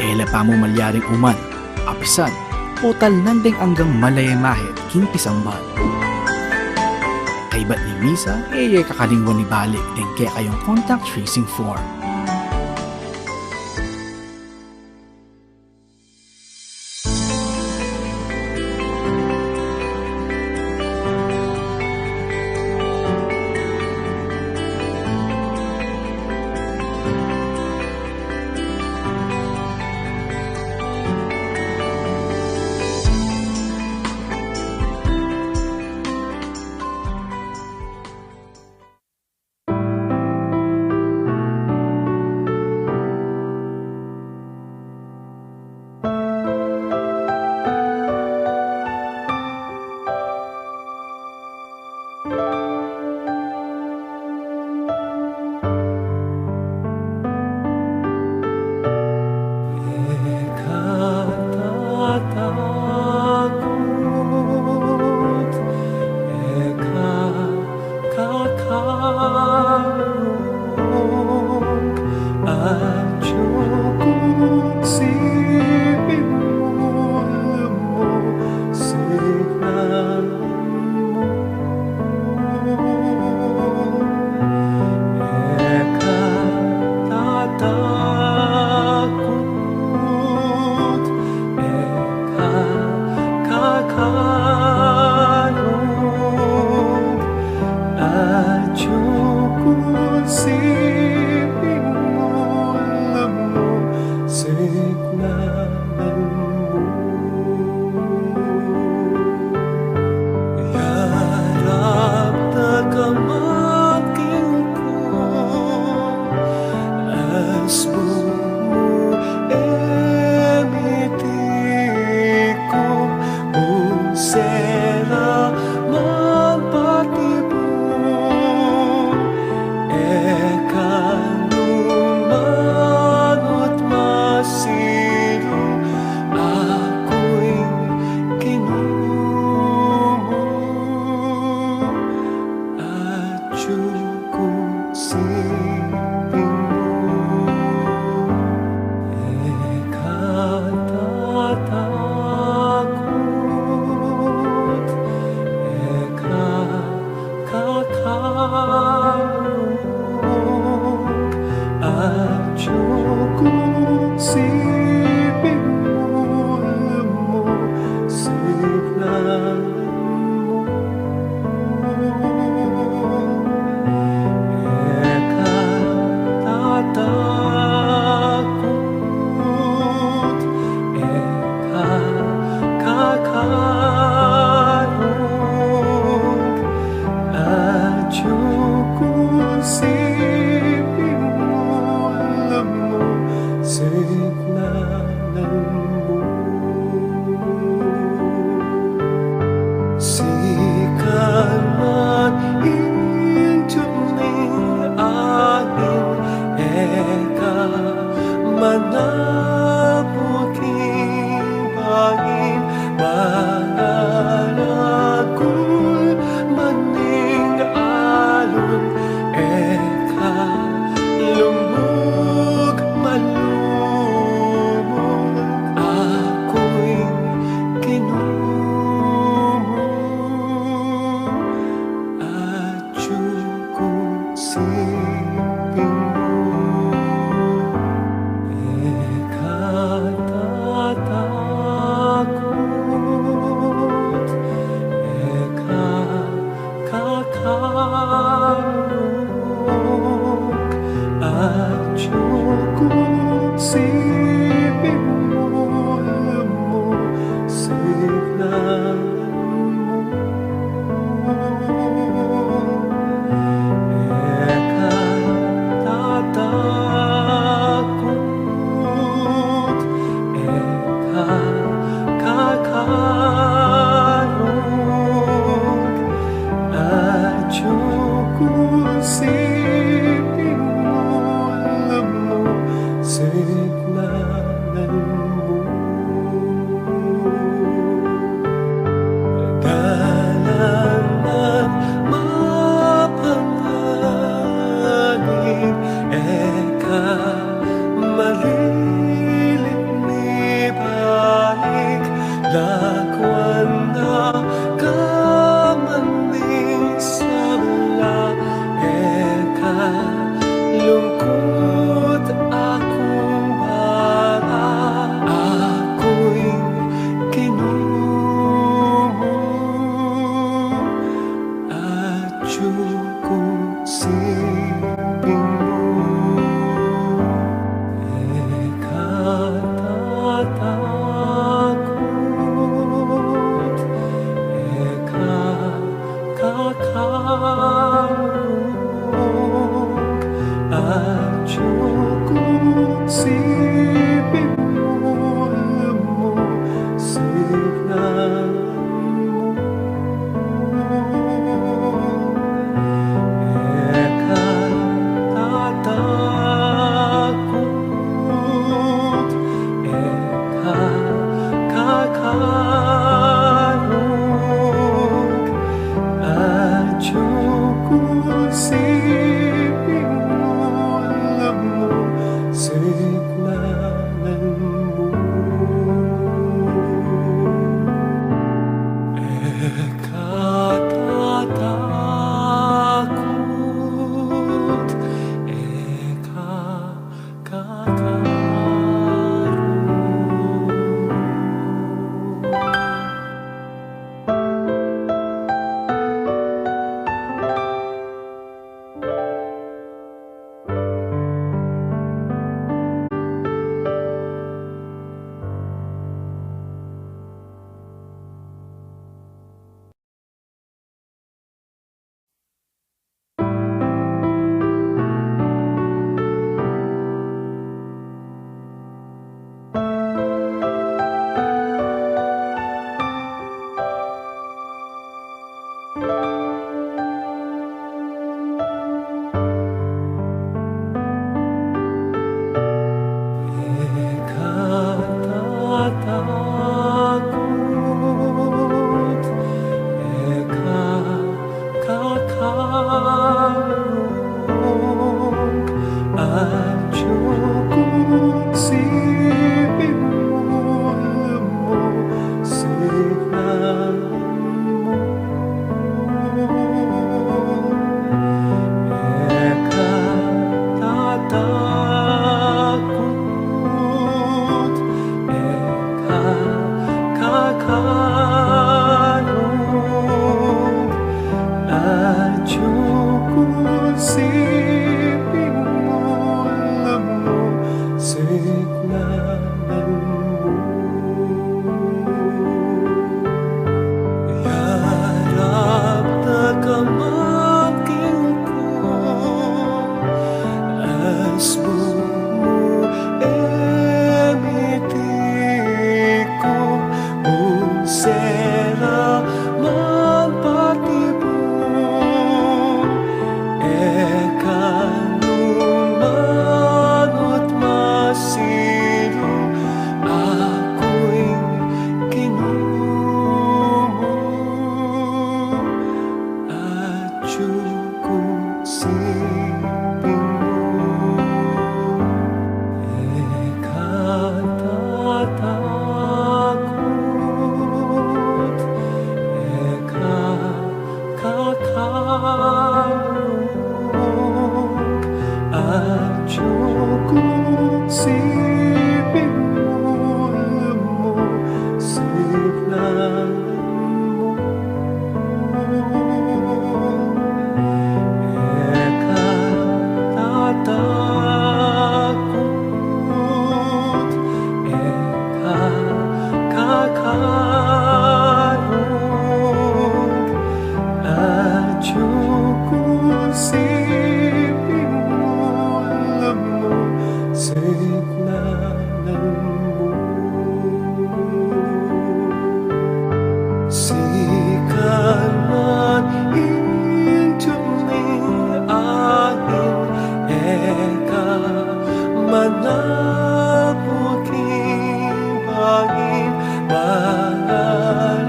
D: Ela pa mo malyaring uman, apisan, total nandeng hanggang malayamahit king pisamban. Kaibat ni Misa, kakalingwan ni balik din kaya kayong contact tracing form.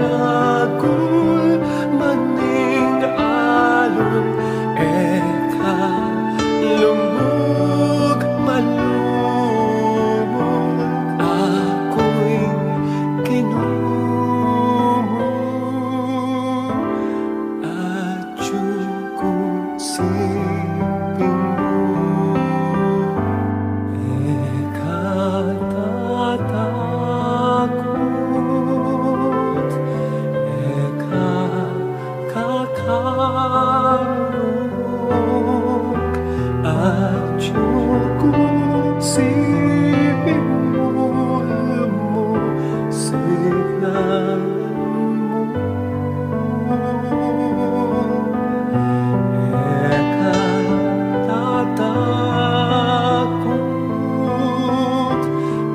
A: Mananagul maning alon, eka lumug malumog, ako'y kinumo at siping mo. Eka tatakot, eka kakarog, at siping mo, signan eka tatakot,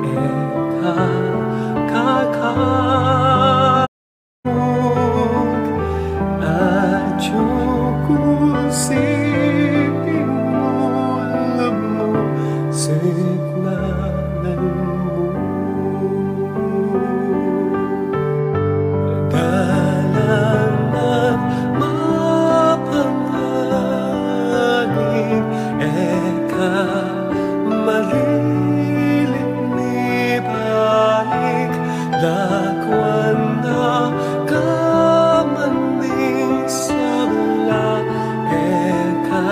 A: eka kakarog, at siping mo, signan mo. Dalanan mapanganing, eka malilit ni balik, lakwan na kamaning sabla, eka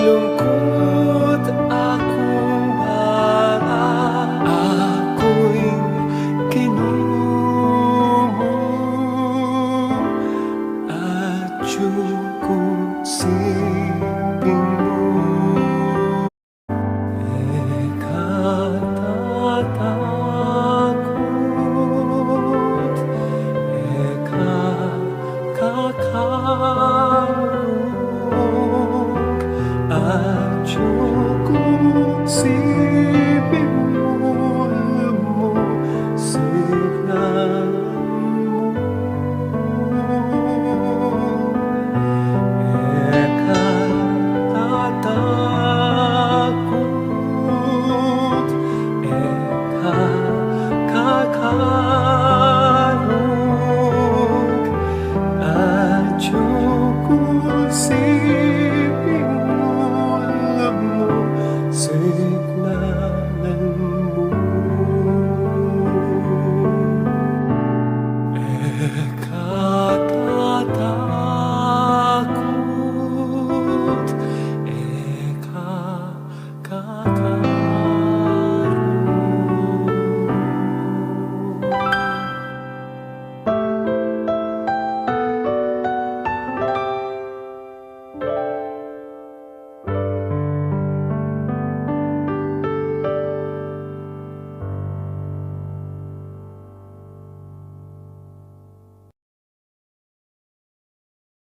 A: lungkot akong bara, ako'y kinumo at siping mo. Eka tatakot, eka kakarog, at siping mo, signan eka tatakot, eka kakarog,